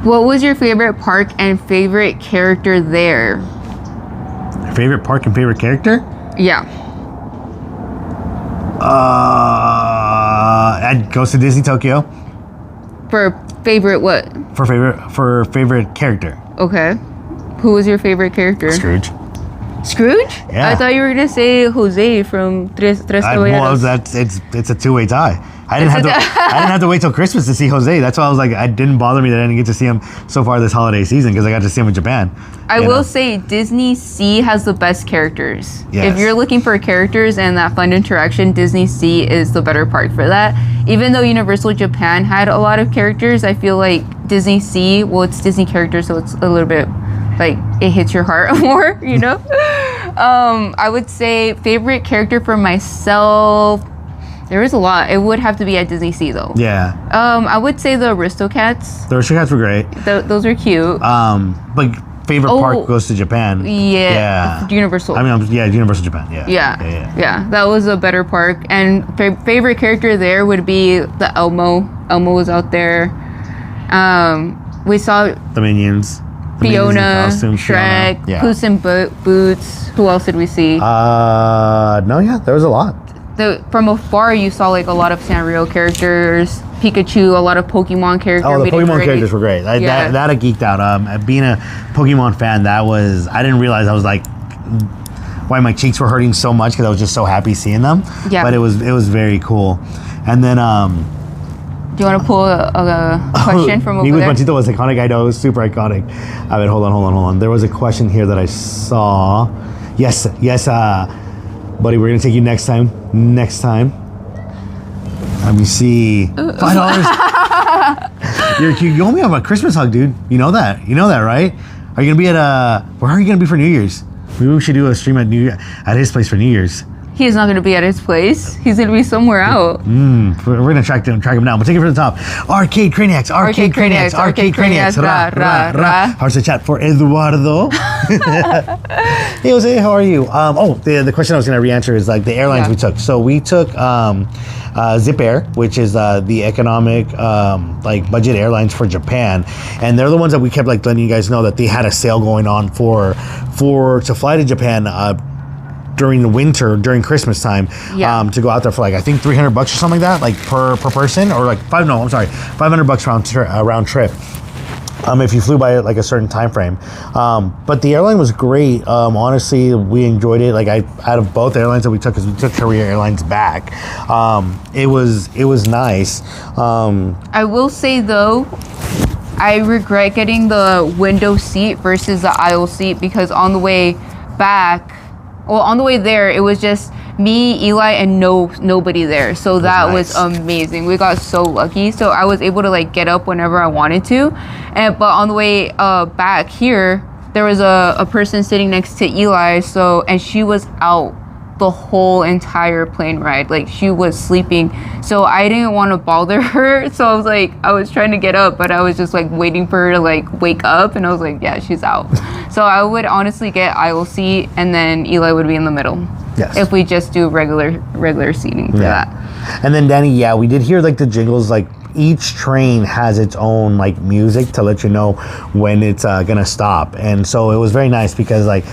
What was your favorite park and favorite character there? Favorite park and favorite character? Yeah. I'd go to Disney Tokyo. For favorite what? For favorite character. Okay. Who was your favorite character? Scrooge. Scrooge? Yeah. I thought you were gonna say Jose from Tres Caballeros. Well, it's a two-way tie. I didn't have to wait till Christmas to see Jose. That's why I was like, it didn't bother me that I didn't get to see him so far this holiday season, because I got to see him in Japan. I will say Disney Sea has the best characters. Yes. If you're looking for characters and that fun interaction, Disney Sea is the better park for that. Even though Universal Japan had a lot of characters, I feel like Disney Sea, well, it's Disney characters, so it's a little bit like it hits your heart more, you know? I would say favorite character for myself, there is a lot. It would have to be at Disney Sea though. Yeah. I would say the Aristocats. The Aristocats were great. Those are cute. But favorite park goes to Japan. Yeah. Universal. I mean, Universal Japan. Yeah. Yeah. That was a better park. And favorite character there would be the Elmo. Elmo was out there. We saw The Minions. The Fiona, Minions in costume, Shrek, Fiona. Yeah. Puss in Boots. Who else did we see? No, yeah, there was a lot. From afar, you saw like a lot of Sanrio characters, Pikachu, a lot of Pokemon characters. Oh, the Pokemon characters were great. Yeah. That I geeked out. Being a Pokemon fan, I didn't realize I was like, why my cheeks were hurting so much, because I was just so happy seeing them. Yeah. But it was very cool. And then do you want to pull a question from over Me with there? Panchito was iconic. I know, it was super iconic. I mean, hold on. There was a question here that I saw. Yes, buddy, we're gonna take you next time. Let me see. $5. You're cute. You owe me a Christmas hug, dude. You know that, right? Are you gonna be where are you gonna be for New Year's? Maybe we should do a stream at his place for New Year's. He's not going to be at his place. He's going to be somewhere out. We're gonna track him down. We'll take it from the top. Arcade Craniacs. Ra. Hearts to chat for Eduardo. Hey Jose, how are you? The question I was gonna re-answer is like the airlines we took. So we took Zip Air, which is the economic like budget airlines for Japan, and they're the ones that we kept like letting you guys know that they had a sale going on to fly to Japan. during the winter, during Christmas time, to go out there for like I think $300 or something like that, like per person, or like $500 round trip. If you flew by like a certain time frame, but the airline was great. Honestly, we enjoyed it. Like out of both airlines that we took, because we took Korea Airlines back, it was nice. I will say though, I regret getting the window seat versus the aisle seat, because on the way back, well, on the way there, it was just me, Eli, and nobody there. So that was amazing. We got so lucky. So I was able to like get up whenever I wanted to. But on the way back here, there was a person sitting next to Eli. And she was out the whole entire plane ride. Like, she was sleeping. So I didn't want to bother her. So I was trying to get up, but I was just like waiting for her to like wake up. And I was like, yeah, she's out. So I would honestly get aisle seat, and then Eli would be in the middle. Yes. If we just do regular seating for that. And then Danny, we did hear like the jingles. Like, each train has its own like music to let you know when it's gonna stop, and so it was very nice because like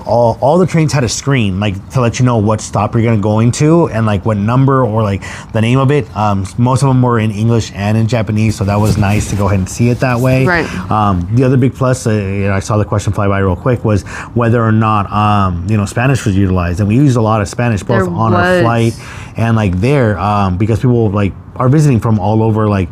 all the trains had a screen like to let you know what stop you're gonna go into and like what number or like the name of it. Most of them were in English and in Japanese, so that was nice to go ahead and see it that way. Right. The other big plus, I saw the question fly by real quick, was whether or not Spanish was utilized, and we used a lot of Spanish both on our flight and like there, because people like are visiting from all over, like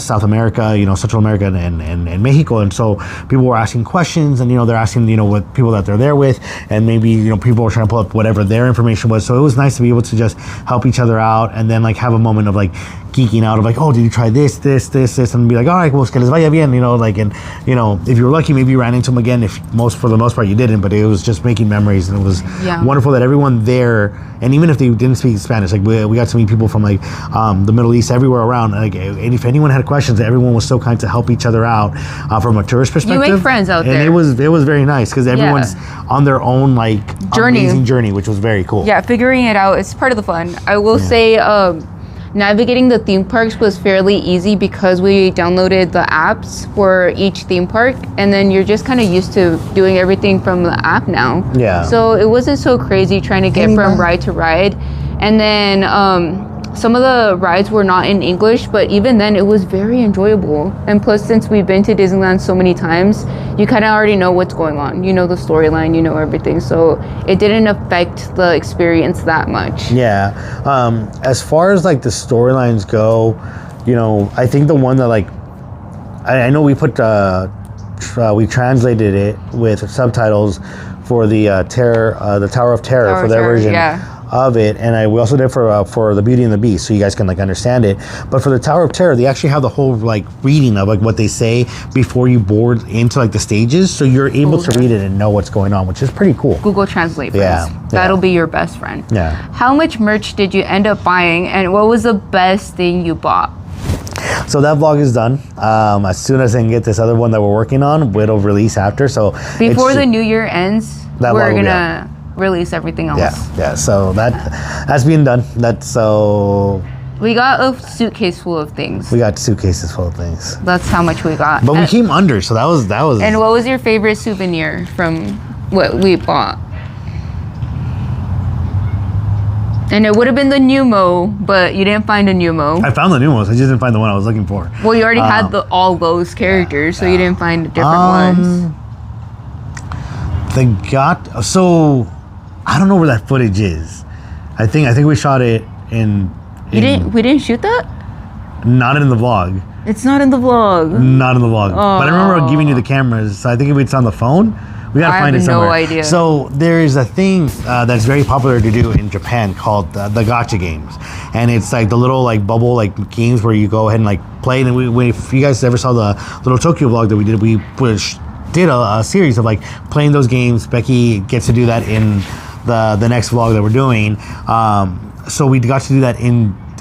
South America, Central America, and Mexico, and so people were asking questions, and they're asking what people that they're there with, and maybe people were trying to pull up whatever their information was. So it was nice to be able to just help each other out, and then like have a moment of like geeking out of like, oh, did you try this, and be like, all right, well, que les vaya bien, and if you were lucky, maybe you ran into them again. For the most part you didn't, but it was just making memories, and it was wonderful that everyone there, and even if they didn't speak Spanish, like we got to meet people from like the Middle East, everywhere around, like, and if anyone had questions, everyone was so kind to help each other out from a tourist perspective. You make friends out there, and it was very nice because everyone's on their own like amazing journey, which was very cool. Yeah, figuring it out is part of the fun. I will say navigating the theme parks was fairly easy because we downloaded the apps for each theme park, and then you're just kind of used to doing everything from the app now. Yeah. So it wasn't so crazy trying to get from ride to ride. And then some of the rides were not in English, but even then it was very enjoyable. And plus, since we've been to Disneyland so many times, you kind of already know what's going on. You know the storyline, you know everything. So it didn't affect the experience that much. Yeah. As far as like the storylines go, I think the one that like, I know we put, we translated it with subtitles for the Tower of Terror for their version. Of it, and we also did for the Beauty and the Beast, so you guys can like understand it. But for the Tower of Terror, they actually have the whole like reading of like what they say before you board into like the stages, so you're able to read it and know what's going on, which is pretty cool. Google Translate, friends. That'll be your best friend. Yeah. How much merch did you end up buying, and what was the best thing you bought? So that vlog is done. As soon as I can get this other one that we're working on, it'll release after. So before the new year ends, we're gonna release everything else. Yeah. So that's being done. We got a suitcase full of things. We got suitcases full of things. That's how much we got. But we came under, so that was. And what was your favorite souvenir from what we bought? And it would have been the Numo, but you didn't find a Numo. I found the Numos. I just didn't find the one I was looking for. Well, you already had all those characters, so you didn't find different ones. So I don't know where that footage is. I think we shot it in. We didn't shoot that? Not in the vlog. It's not in the vlog. Not in the vlog. Oh. But I remember giving you the cameras. So I think if it's on the phone, we gotta find it somewhere. I have no idea. So there is a thing that's very popular to do in Japan called the gacha games, and it's like the little like bubble like games where you go ahead and like play. And if you guys ever saw the little Tokyo vlog that we did a series of like playing those games. Becky gets to do that in the next vlog that we're doing. So we got to do that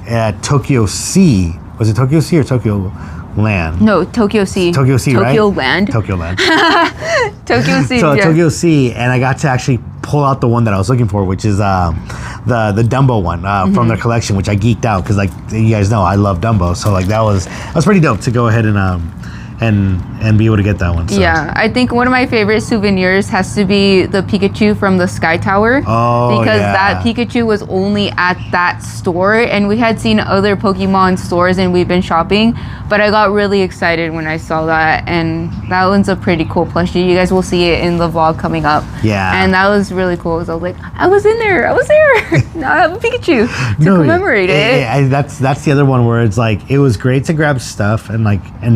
at Tokyo Sea. Was it Tokyo Sea or Tokyo Land? No, Tokyo Sea. Tokyo Sea, right? Tokyo Land. Tokyo Land. Tokyo Sea. So Tokyo Sea, and I got to actually pull out the one that I was looking for, which is the Dumbo one from their collection, which I geeked out because like you guys know I love Dumbo. So like that was pretty dope to go ahead and and be able to get that one. So. Yeah, I think one of my favorite souvenirs has to be the Pikachu from the Sky Tower. Oh, because yeah. that Pikachu was only at that store, and we had seen other Pokemon stores and we've been shopping, but I got really excited when I saw that, and that one's a pretty cool plushie. You guys will see it in the vlog coming up. Yeah. And that was really cool. So I was like, I was there. Now I have a Pikachu to commemorate it. Yeah, that's the other one where it's like, it was great to grab stuff and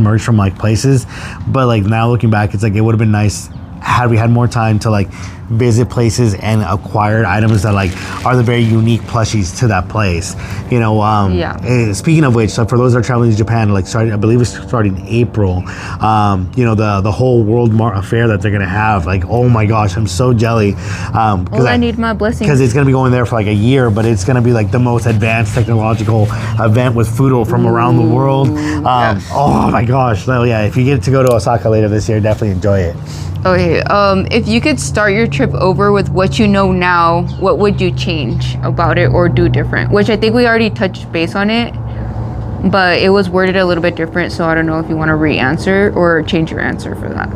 merch from like places, but like now looking back, it's like it would have been nice had we had more time to like visit places and acquire items that like are the very unique plushies to that place, you know. Speaking of which, so for those that are traveling to Japan, like starting, I believe it's starting April, you know, the whole World Fair that they're gonna have, like, oh my gosh, I'm so jelly, I need my blessings, because it's gonna be going there for like a year, but it's gonna be like the most advanced technological event with food from around the world. Yes. Oh my gosh, so yeah, if you get to go to Osaka later this year, definitely enjoy it. Okay, if you could start your trip over with what you know now, what would you change about it or do different? Which I think we already touched base on it, but it was worded a little bit different, so I don't know if you want to re-answer or change your answer for that.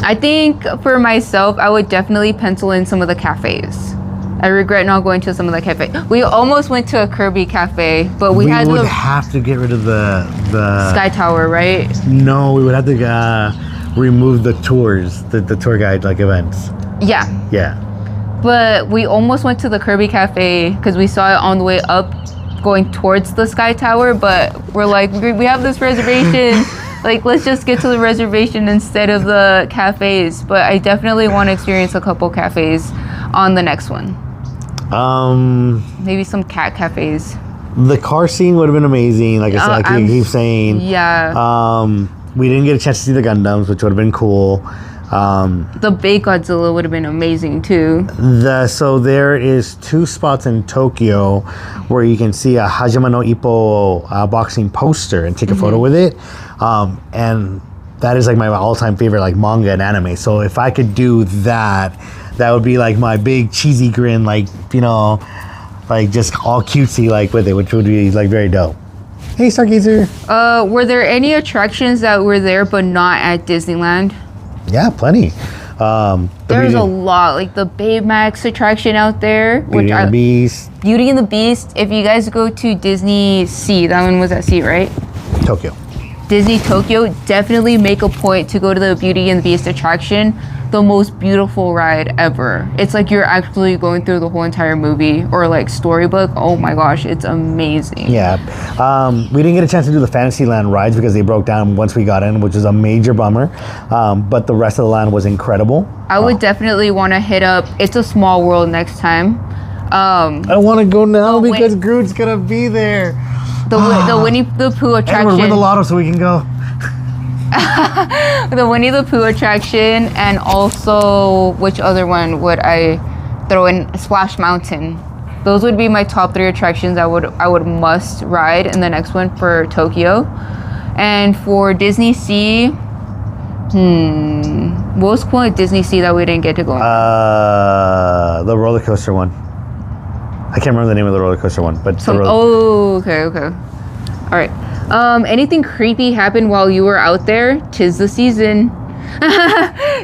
I think for myself, I would definitely pencil in some of the cafes. I regret not going to some of the cafes. We almost went to a Kirby cafe, but we had would have to get rid of the Sky Tower, right? No, we would have to remove the tours, the tour guide like events. Yeah. But we almost went to the Kirby Cafe because we saw it on the way up going towards the Sky Tower, but we're like, we have this reservation. Like, let's just get to the reservation instead of the cafes. But I definitely want to experience a couple cafes on the next one. Maybe some cat cafes. The car scene would have been amazing. Like I said, I keep saying. Yeah. We didn't get a chance to see the Gundams, which would have been cool. The big Godzilla would have been amazing too. So there is 2 spots in Tokyo where you can see a Hajime no Ippo boxing poster and take a photo with it. And that is like my all-time favorite like manga and anime. So if I could do that, that would be like my big cheesy grin, like, you know, like just all cutesy like with it, which would be like very dope. Hey, Stargazer. Were there any attractions that were there but not at Disneyland? Yeah, plenty. There's a lot, like the Baymax attraction out there. Beauty and the Beast. Beauty and the Beast. If you guys go to Disney Sea, that one was at Sea, right? Tokyo. Disney Tokyo, definitely make a point to go to the Beauty and the Beast attraction. The most beautiful ride ever. It's like you're actually going through the whole entire movie or like storybook. Oh my gosh, it's amazing. Yeah. We didn't get a chance to do the Fantasyland rides because they broke down once we got in, which is a major bummer. But the rest of the land was incredible. I would definitely want to hit up It's a Small World next time. I want to go now because Groot's gonna be there. The Winnie the Pooh attraction. Edward, win the lotto so we can go. The Winnie the Pooh attraction, and also which other one would I throw in? Splash Mountain. Those would be my top 3 attractions I would must ride in the next one for Tokyo. And for Disney Sea, what was cool at Disney Sea that we didn't get to go on? The roller coaster one. I can't remember the name of the roller coaster one, but okay. All right. Anything creepy happened while you were out there? 'Tis the season.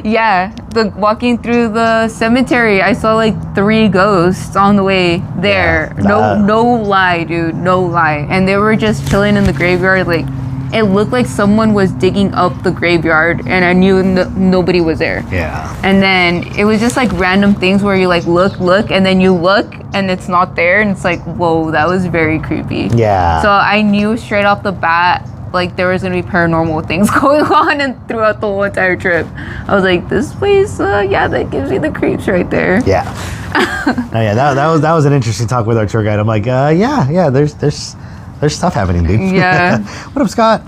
Yeah, walking through the cemetery, I saw like 3 ghosts on the way there. Yeah, no lie, dude, no lie. And they were just chilling in the graveyard. Like, it looked like someone was digging up the graveyard, and I knew nobody was there. Yeah. And then it was just like random things where you like look, and then you look, and it's not there, and it's like, whoa, that was very creepy. Yeah. So I knew straight off the bat, like there was gonna be paranormal things going on, and throughout the whole entire trip, I was like, this place, that gives me the creeps right there. Yeah. That was an interesting talk with our tour guide. I'm like, there's stuff happening, dude. Yeah. What up, Scott?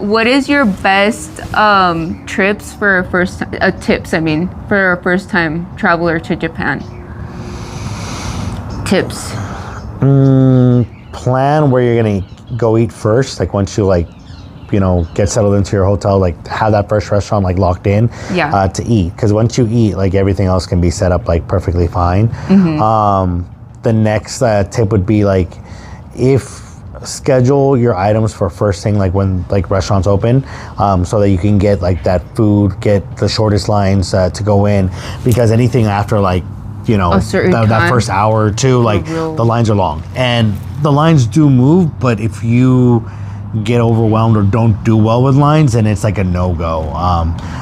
What is your best tips for a first time traveler to Japan? Tips. Plan where you're gonna go eat first. Like once you get settled into your hotel, like have that first restaurant like locked in. Yeah. To eat, because once you eat, like everything else can be set up like perfectly fine. The next tip would be like, if schedule your items for first thing, like when like restaurants open, so that you can get like that food, get the shortest lines to go in, because anything after like, you know, that first hour or two, like the lines are long, and the lines do move, but if you get overwhelmed or don't do well with lines, and it's like a no-go.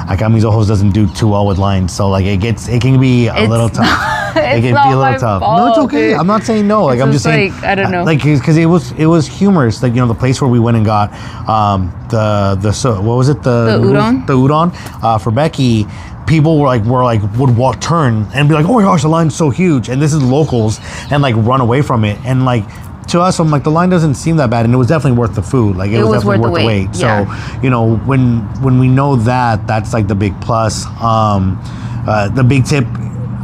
Like Mis Ojos doesn't do too well with lines, so like it can be a little tough. It can be a little tough. No, it's okay. Dude. I'm not saying no. Like I'm just saying, I don't know. Like because it was humorous. Like, you know, the place where we went and got what was it, the udon for Becky. People would turn and be like, oh my gosh, the line's so huge, and this is locals, and like run away from it, and like. To us, I'm like, the line doesn't seem that bad, and it was definitely worth the food. Like it was definitely worth the wait. Yeah. So, you know, when we know that, that's like the big plus. The big tip,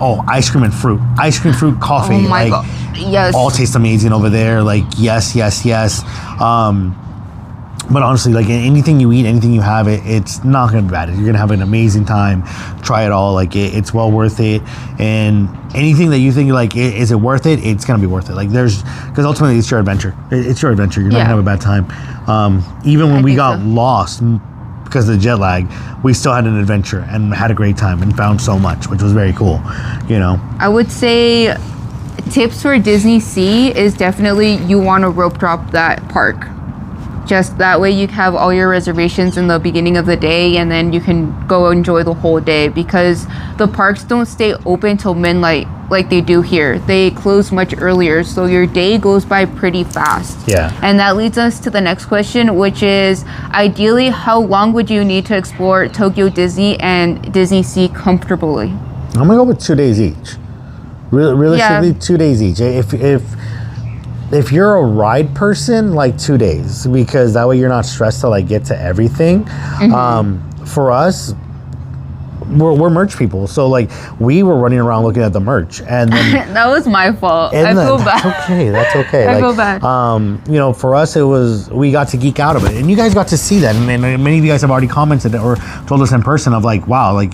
ice cream and fruit. Ice cream, fruit, coffee. Oh my God. Yes. All taste amazing over there. Like yes. But honestly, like anything you eat, anything you have, it's not gonna be bad. You're gonna have an amazing time. Try it all. Like it's well worth it. And anything that you think like, is it worth it? It's gonna be worth it. Like because ultimately it's your adventure. It's your adventure. You're not gonna have a bad time. Even when we got lost because of the jet lag, we still had an adventure and had a great time and found so much, which was very cool. You know. I would say tips for Disney Sea is definitely you want to rope drop that park. Just that way you have all your reservations in the beginning of the day, and then you can go enjoy the whole day, because the parks don't stay open till midnight like they do here. They close much earlier, so your day goes by pretty fast. Yeah. And that leads us to the next question, which is ideally how long would you need to explore Tokyo Disney and Disney Sea comfortably? I'm gonna go with 2 days each. Realistically, 2 days each. If you're a ride person, like 2 days, because that way you're not stressed to like get to everything. For us, we're merch people, so like we were running around looking at the merch, and then that was my fault. I feel bad. That's okay. I feel bad. You know, for us, we got to geek out of it, and you guys got to see that, and many of you guys have already commented or told us in person of like, wow, like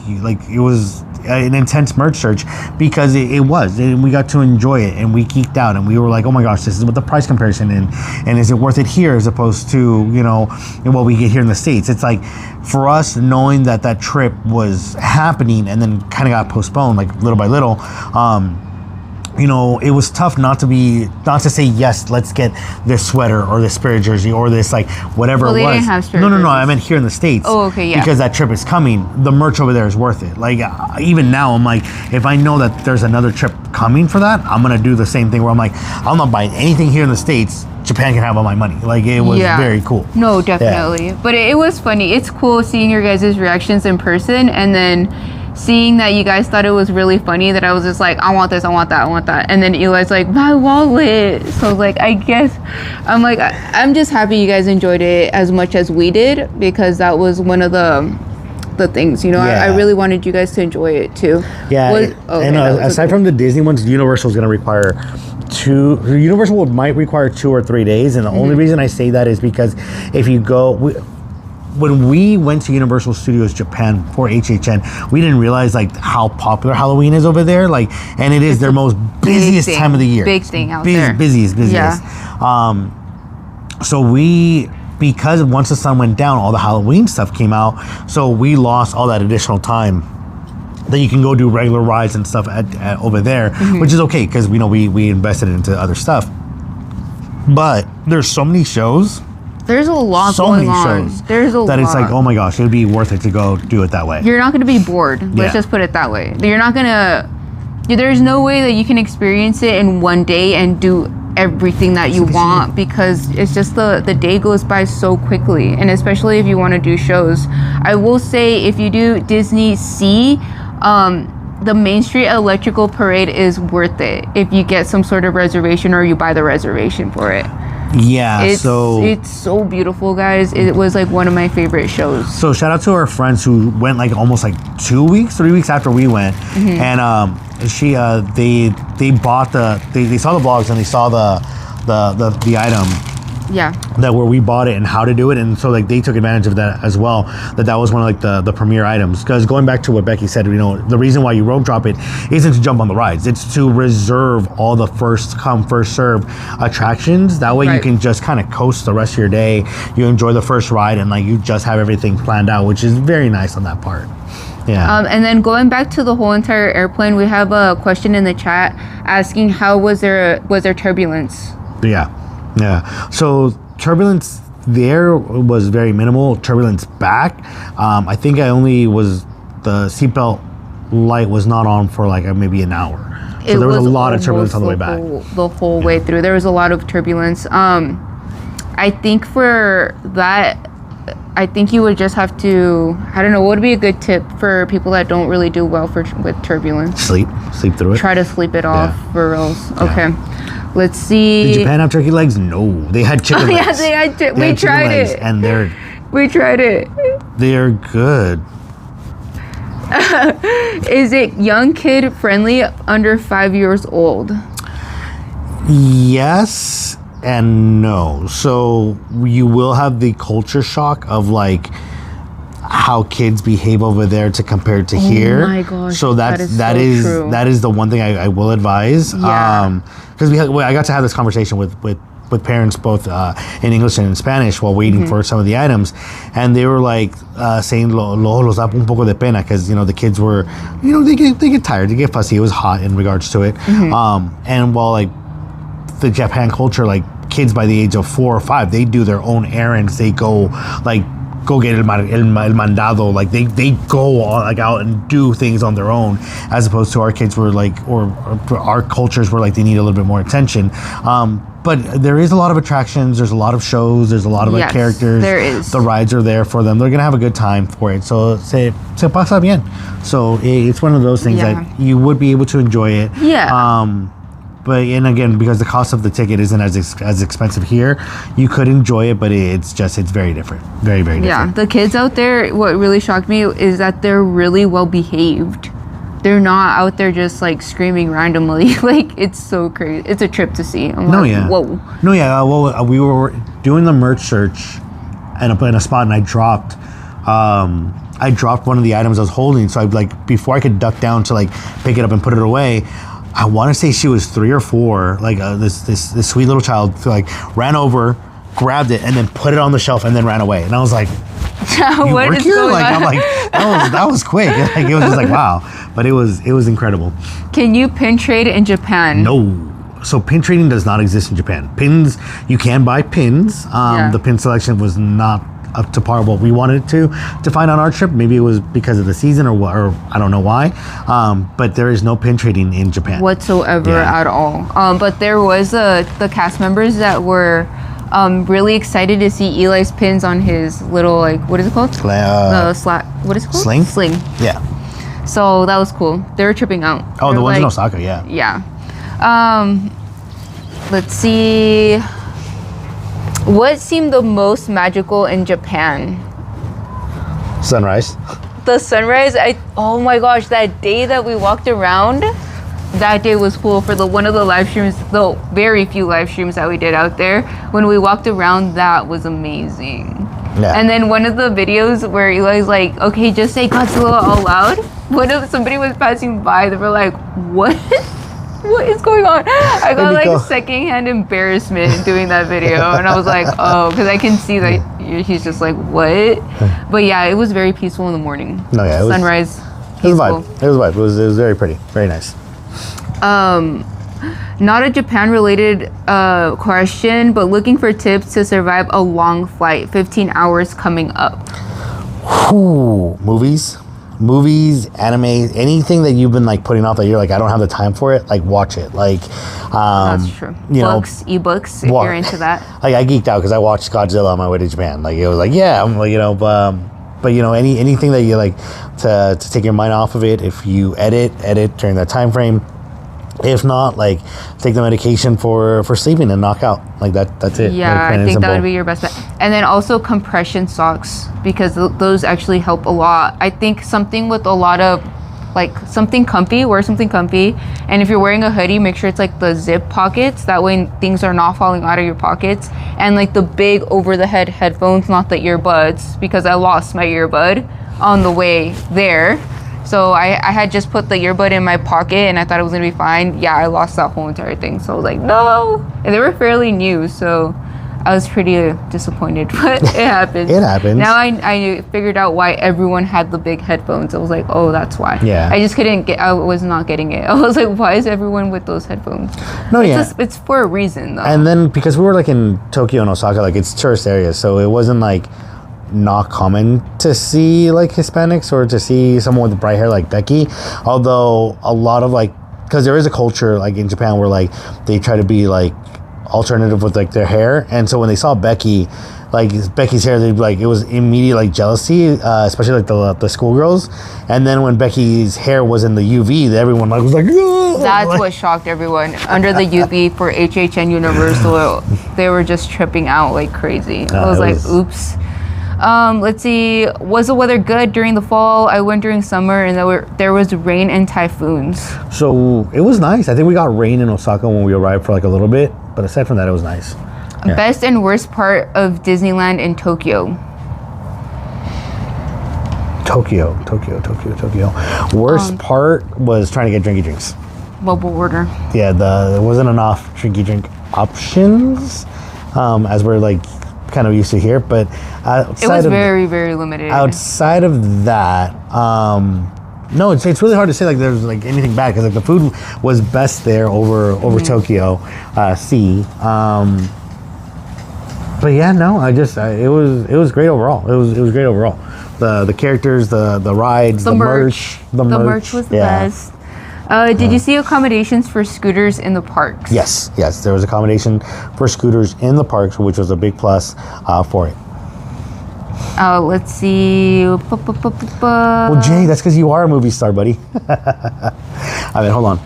it was an intense merch search, because it was, and we got to enjoy it, and we geeked out, and we were like, oh my gosh, this is what the price comparison and is it worth it here as opposed to, you know, what we get here in the States. It's like, for us, knowing that trip was happening and then kind of got postponed like little by little, you know, it was tough not to say yes, let's get this sweater or this Spirit jersey or this like whatever it was. Didn't have Spirit no, jerseys. I meant here in the States. Oh, okay, yeah. Because that trip is coming, the merch over there is worth it. Like even now, I'm like, if I know that there's another trip coming for that, I'm gonna do the same thing where I'm like, I'm not buying anything here in the States. Japan can have all my money. Like it was very cool. No, definitely. Yeah. But it was funny. It's cool seeing your guys' reactions in person, and then seeing that you guys thought it was really funny that I was just like, I want this, I want that, I want that. And then Eli's like, my wallet. So like, I guess, I'm just happy you guys enjoyed it as much as we did, because that was one of the things, you know. I really wanted you guys to enjoy it too. Yeah. Aside from the Disney ones, Universal is going to require Universal might require 2 or 3 days. And the only reason I say that is because if you go, when we went to Universal Studios Japan for HHN, we didn't realize like how popular Halloween is over there. Like, and it is their most busiest time of the year. Big thing out there. Busiest. Yeah. So because once the sun went down, all the Halloween stuff came out. So we lost all that additional time that you can go do regular rides and stuff at over there, which is okay, because we know we invested into other stuff. But there's so many shows. There's a lot going on. There's a lot. That it's like, oh my gosh, it would be worth it to go do it that way. You're not going to be bored. Let's just put it that way. You're not going to... There's no way that you can experience it in one day and do everything that you want, because it's just the day goes by so quickly, and especially if you want to do shows. I will say, if you do Disney Sea, the Main Street Electrical Parade is worth it if you get some sort of reservation or you buy the reservation for it. Yeah, it's so beautiful, guys. It was like one of my favorite shows. So shout out to our friends who went like almost like 3 weeks after we went, and they bought they saw the vlogs and they saw the item, Yeah. that where we bought it and how to do it, and so like they took advantage of that as well. That was one of like the premier items. Because going back to what Becky said, the reason why you rope drop it isn't to jump on the rides. It's to reserve all the first come first serve attractions. That way you can just kind of coast the rest of your day. You enjoy the first ride and like you just have everything planned out, which is very nice on that part. Yeah. And then going back to the whole entire airplane, we have a question in the chat asking how was there turbulence? Yeah. So turbulence there was very minimal. Turbulence back, I think the seatbelt light was not on for like maybe an hour. So there was a lot of turbulence on the way back. The whole way through, there was a lot of turbulence. I think for that, I think you would just have to, I don't know, what would be a good tip for people that don't really do well with turbulence? Sleep through it. Try to sleep it off for reals. Okay. Let's see. Did Japan have turkey legs? No, they had chicken legs. Yeah, they had. We tried it, and we tried it. They're good. Is it young kid friendly under 5 years old? Yes and no. So you will have the culture shock of like how kids behave over there to compare to here. Oh my gosh. So that is the one thing I will advise. Yeah. Because I got to have this conversation with parents both in English and in Spanish while waiting for some of the items, and they were like saying los da un poco de pena because the kids were they get tired, they get fussy. It was hot in regards to it, and while like the Japan culture, like kids by the age of 4 or 5, they do their own errands. They go get el mandado, like they go like out and do things on their own, as opposed to our kids were like, or our cultures were like they need a little bit more attention. But there is a lot of attractions, there's a lot of shows, there's a lot of characters. There is. The rides are there for them. They're gonna have a good time for it. So se pasa bien. So it's one of those things that you would be able to enjoy it. Yeah. But again, because the cost of the ticket isn't as expensive here, you could enjoy it, but it's very different. Very, very different. Yeah, the kids out there, what really shocked me is that they're really well behaved. They're not out there just like screaming randomly. Like, it's so crazy. It's a trip to see. I'm like, whoa. No, yeah. Well, we were doing the merch search in a spot, and I dropped one of the items I was holding. So before I could duck down to like pick it up and put it away, I want to say she was 3 or 4, like this sweet little child, like ran over, grabbed it, and then put it on the shelf and then ran away. And I was like, "You work here?" I'm like, that was quick. Like, it was just like, wow. But it was incredible. Can you pin trade in Japan? No. So pin trading does not exist in Japan. Pins, you can buy pins. The pin selection was not up to par what we wanted to find on our trip. Maybe it was because of the season or I don't know why. But there is no pin trading in Japan whatsoever at all. But there was the cast members that were really excited to see Eli's pins on his little, like, what is it called? What is it called? Sling. Yeah. So that was cool. They were tripping out. Oh, the ones in Osaka, yeah. Yeah. Let's see. What seemed the most magical in Japan? Sunrise. The sunrise. Oh my gosh, that day that we walked around, that day was cool. For one of the live streams, the very few live streams that we did out there, when we walked around, that was amazing. Yeah. And then one of the videos where Eli's like, okay, just say Godzilla all loud. Somebody was passing by, they were like, what? What is going on? I got like secondhand embarrassment doing that video, and I was like, oh, because I can see that he's just like, what? But yeah, it was very peaceful in the morning. No, yeah, sunrise. It was a vibe. It was a vibe. It was very pretty, very nice. Not a Japan related question, but looking for tips to survive a long flight, 15 hours coming up. Ooh, movies, anime, anything that you've been like putting off that you're like, I don't have the time for it, like watch it. Like that's true. Books, ebooks, if you're into that. Like I geeked out because I watched Godzilla on my way to Japan. Like it was like, yeah, I'm like, but anything that you like to take your mind off of it. If you edit during that time frame. If not, like take the medication for sleeping and knock out. Like that's it. Yeah, I think that would be your best bet. And then also compression socks, because those actually help a lot. I think something with a lot of like something comfy, wear something comfy. And if you're wearing a hoodie, make sure it's like the zip pockets. That way things are not falling out of your pockets. And like the big over the head headphones, not the earbuds, because I lost my earbud on the way there. So I had just put the earbud in my pocket and I thought it was gonna be fine. Yeah, I lost that whole entire thing. So I was like, no. And they were fairly new, so I was pretty disappointed, but it happens. It happens. Now I figured out why everyone had the big headphones. I was like, oh, that's why. Yeah. I was not getting it. I was like, why is everyone with those headphones? No, It's for a reason, though. And then because we were like in Tokyo and Osaka, like it's tourist areas, so it wasn't like not common to see like Hispanics or to see someone with bright hair like Becky. Although a lot of like, because there is a culture like in Japan where like they try to be like alternative with like their hair, and so when they saw Becky's hair, they'd be like, it was immediate like jealousy, especially like the schoolgirls. And then when Becky's hair was in the UV, everyone like was like, oh! That's what shocked everyone. Under the UV for HHN Universal, they were just tripping out like crazy. I was like, oops. Let's see, was the weather good during the fall? I went during summer and there was rain and typhoons. So it was nice. I think we got rain in Osaka when we arrived for like a little bit, but aside from that, it was nice. Yeah. Best and worst part of Disneyland in Tokyo. Tokyo. Worst part was trying to get drinky drinks. Bubble order. Yeah, there wasn't enough drinky drink options, as we're like kind of used to here, but it was very, very limited. Outside of that, no, it's really hard to say like there's like anything bad, because like the food was best there over Tokyo Sea. But yeah, no, it was great overall. It was great overall. The characters, the rides, the merch. The merch was the best. Did you see accommodations for scooters in the parks? Yes, there was accommodation for scooters in the parks, which was a big plus for it. Let's see. Well, Jay, that's because you are a movie star, buddy. I mean, hold on.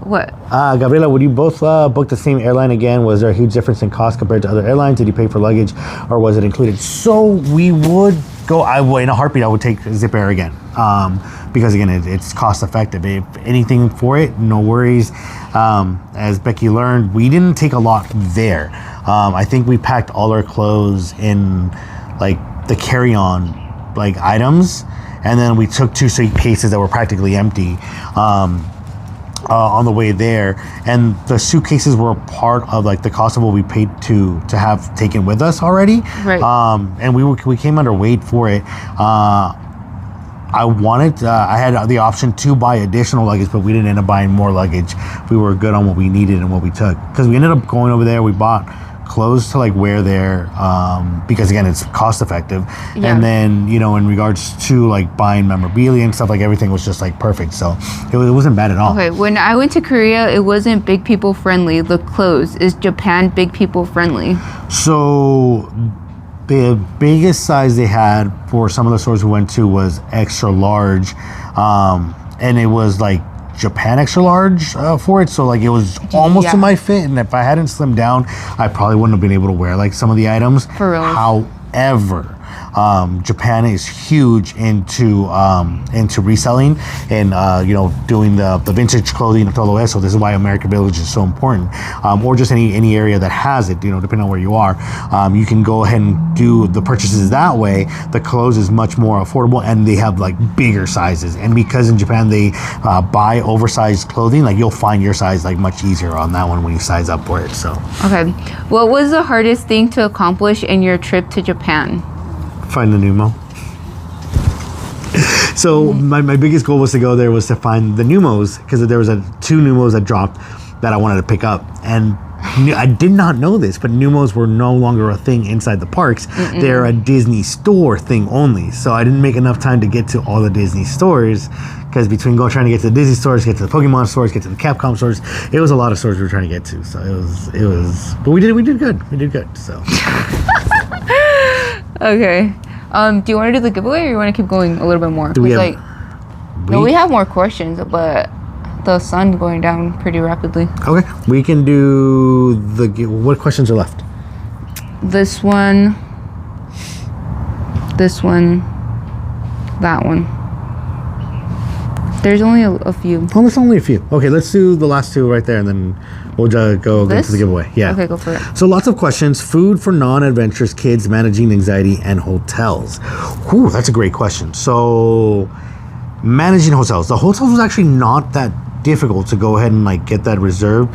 What? Gabriela, would you both book the same airline again? Was there a huge difference in cost compared to other airlines? Did you pay for luggage, or was it included? So we would go. In a heartbeat, I would take Zip Air again, because again, it's cost effective. If anything for it, no worries. As Becky learned, we didn't take a lot there. I think we packed all our clothes in like the carry-on like items, and then we took 2 suitcases that were practically empty on the way there, and the suitcases were part of like the cost of what we paid to have taken with us already. Right. And we came underweight for it. I had the option to buy additional luggage, but we didn't end up buying more luggage. We were good on what we needed and what we took, because we ended up going over there. We bought clothes to like wear there, because again, it's cost effective. Yeah. And then, in regards to like buying memorabilia and stuff, like everything was just like perfect. So it wasn't bad at all. Okay, when I went to Korea, it wasn't big people friendly. The clothes. Is Japan big people friendly? So the biggest size they had for some of the stores we went to was extra large, and it was like Japan extra large for it, so like it was almost to my fit, and if I hadn't slimmed down, I probably wouldn't have been able to wear like some of the items. For real. However, Japan is huge into reselling and doing the vintage clothing and todo eso. This is why American Village is so important, or just any area that has it, depending on where you are. You can go ahead and do the purchases that way. The clothes is much more affordable, and they have like bigger sizes, and because in Japan they buy oversized clothing, like you'll find your size like much easier on that one when you size up for it. So okay, what was the hardest thing to accomplish in your trip to Japan? Find the Numo. So my biggest goal was to go there was to find the Numos, because there was 2 Numos that dropped that I wanted to pick up, and I did not know this, but Numos were no longer a thing inside the parks. They're a Disney store thing only. So I didn't make enough time to get to all the Disney stores, because between trying to get to the Disney stores, get to the Pokemon stores, get to the Capcom stores, it was a lot of stores we were trying to get to. So it was, but we did good. We did good. So. Okay. Do you want to do the giveaway, or you want to keep going a little bit more? We have more questions, but the sun's going down pretty rapidly. Okay, we can do what questions are left? This one, that one. There's only a few. Oh, there's only a few. Okay, let's do the last two right there, and then we'll go into the giveaway. Yeah. Okay, go for it. So lots of questions. Food for non-adventurous kids, managing anxiety, and hotels. Whew, that's a great question. So managing hotels. The hotels was actually not that difficult to go ahead and like get that reserved.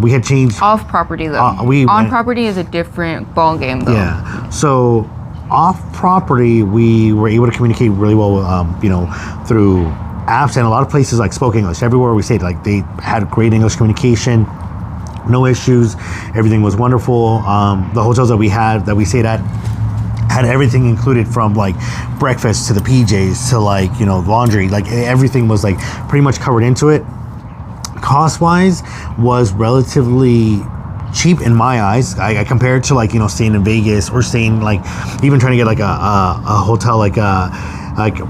We had changed off property though. On property is a different ball game though. Yeah. So off property, we were able to communicate really well, through apps, and a lot of places like spoke English. Everywhere we stayed, like they had great English communication, no issues. Everything was wonderful. The hotels that we stayed at had everything included, from like breakfast to the PJs to like laundry. Like everything was like pretty much covered into it. Cost wise was relatively cheap in my eyes. I compare it to like staying in Vegas, or staying like even trying to get like a hotel like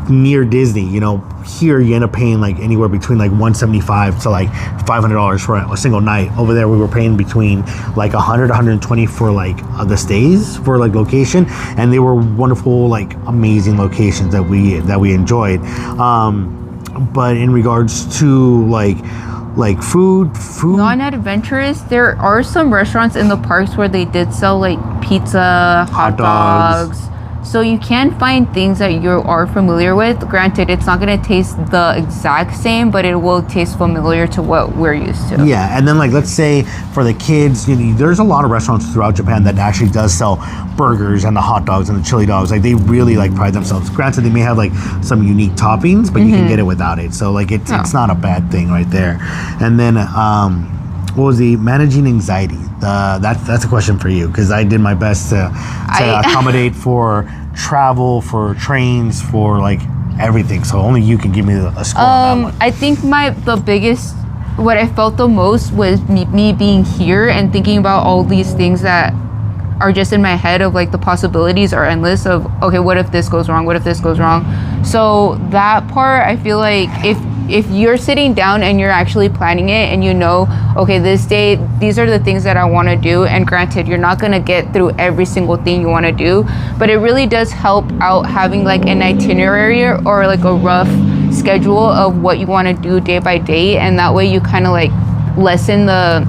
near Disney. Here you end up paying like anywhere between like $175 to like $500 for a single night. Over there we were paying between like $100-120 for like the stays for like location, and they were wonderful, like amazing locations that we enjoyed. But in regards to like food non-adventurous, there are some restaurants in the parks where they did sell like pizza, hot dogs. So you can find things that you are familiar with. Granted, it's not going to taste the exact same, but it will taste familiar to what we're used to. Yeah, and then like let's say for the kids, there's a lot of restaurants throughout Japan that actually does sell burgers and the hot dogs and the chili dogs. Like they really like pride themselves. Granted, they may have like some unique toppings, but you can get it without it. So like it's not a bad thing right there. And then what was the managing anxiety? That's a question for you, because I did my best to accommodate for travel, for trains, for like everything. So only you can give me a score on that one. I think the biggest, what I felt the most was me being here and thinking about all these things that are just in my head, of like the possibilities are endless of, okay, what if this goes wrong? What if this goes wrong? So that part, I feel like if you're sitting down and you're actually planning it, and okay, this day, these are the things that I want to do, and granted, you're not going to get through every single thing you want to do, but it really does help out having like an itinerary or like a rough schedule of what you want to do day by day, and that way you kind of like lessen the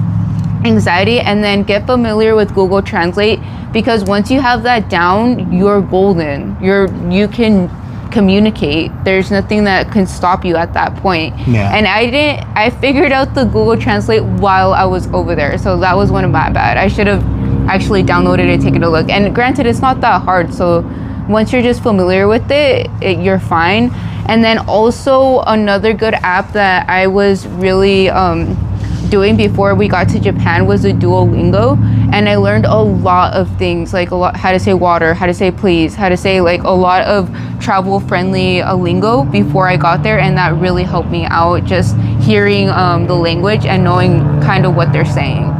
anxiety, and then get familiar with Google Translate, because once you have that down, you're golden. You can communicate. There's nothing that can stop you at that point. Yeah. And I figured out the Google Translate while I was over there, so that was one of my bad. I should have actually downloaded it, taken a look, and granted, it's not that hard, so once you're just familiar with it, you're fine. And then also another good app that I was really doing before we got to Japan was the Duolingo, and I learned a lot of things, like how to say water, how to say please, how to say like a lot of travel friendly lingo before I got there, and that really helped me out, just hearing the language and knowing kind of what they're saying.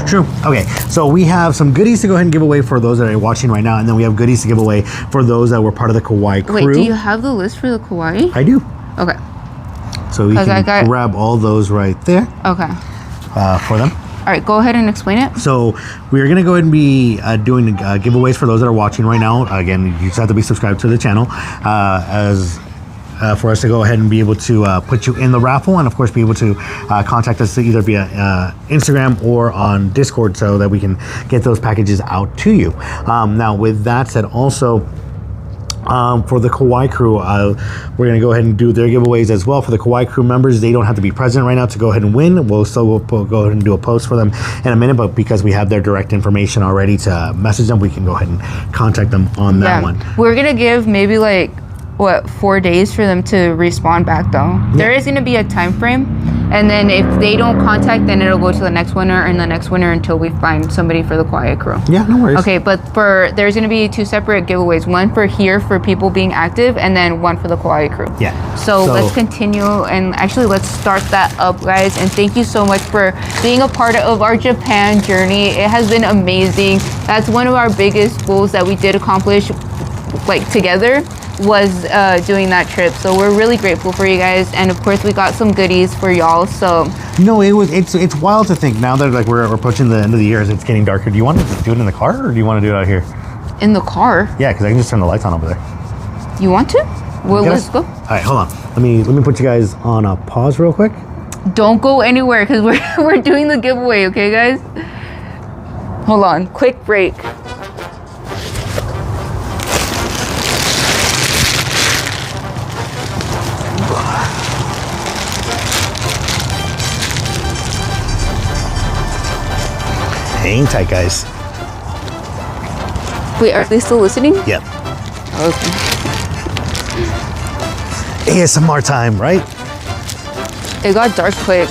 True. Okay, so we have some goodies to go ahead and give away for those that are watching right now, and then we have goodies to give away for those that were part of the Kauai crew. Wait, do you have the list for the Kauai? I do. Okay. So we can grab all those right there. Okay. For them. All right, go ahead and explain it. So we're going to go ahead and be doing giveaways for those that are watching right now. Again, you just have to be subscribed to the channel for us to go ahead and be able to put you in the raffle, and of course be able to contact us either via Instagram or on Discord, so that we can get those packages out to you. Now with that said, also for the Kauai crew, we're going to go ahead and do their giveaways as well. For the Kauai crew members, they don't have to be present right now to go ahead and win. We'll still go ahead and do a post for them in a minute, but because we have their direct information already to message them, we can go ahead and contact them on that one. We're going to give maybe like 4 days for them to respond back though. Yeah. There is going to be a time frame, and then if they don't contact, then it'll go to the next winner and the next winner until we find somebody for the Quiet Crew. Yeah, no worries. Okay, but there's going to be 2 separate giveaways, one for here for people being active, and then one for the Quiet Crew. Yeah. So let's continue, and actually let's start that up, guys. And thank you so much for being a part of our Japan journey. It has been amazing. That's one of our biggest goals that we did accomplish, like together, was doing that trip. So we're really grateful for you guys, and of course we got some goodies for y'all. So it's wild to think now that like we're approaching the end of the year as it's getting darker. Do you want to do it in the car, or do you want to do it out here? In the car? Yeah, because I can just turn the lights on over there. You want to? Well, let's go. All right, hold on. Let me put you guys on a pause real quick. Don't go anywhere because we're doing the giveaway, okay, guys? Hold on, quick break. Hang tight, guys. Wait, are they still listening? Yep. Okay. ASMR time, right? It got dark quick.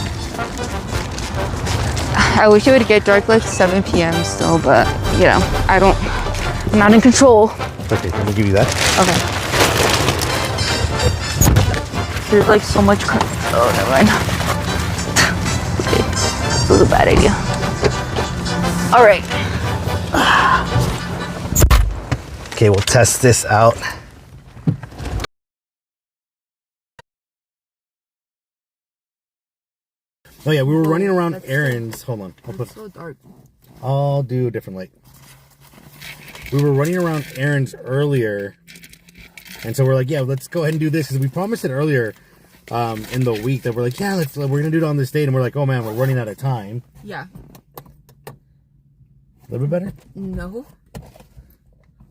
I wish it would get dark like 7 p.m. still, but you know, I'm not in control. Okay, let me give you that. Okay. There's like so much. Oh, never mind. Okay, this was a bad idea. All right. Okay, we'll test this out. Oh yeah, we were running around errands. Hold on. It's so dark. I'll do a different light. We were running around errands earlier. And so we're like, yeah, let's go ahead and do this. Because we promised it earlier in the week that we're like, yeah, we're going to do it on this date. And we're like, oh man, we're running out of time. Yeah. A little bit better? No.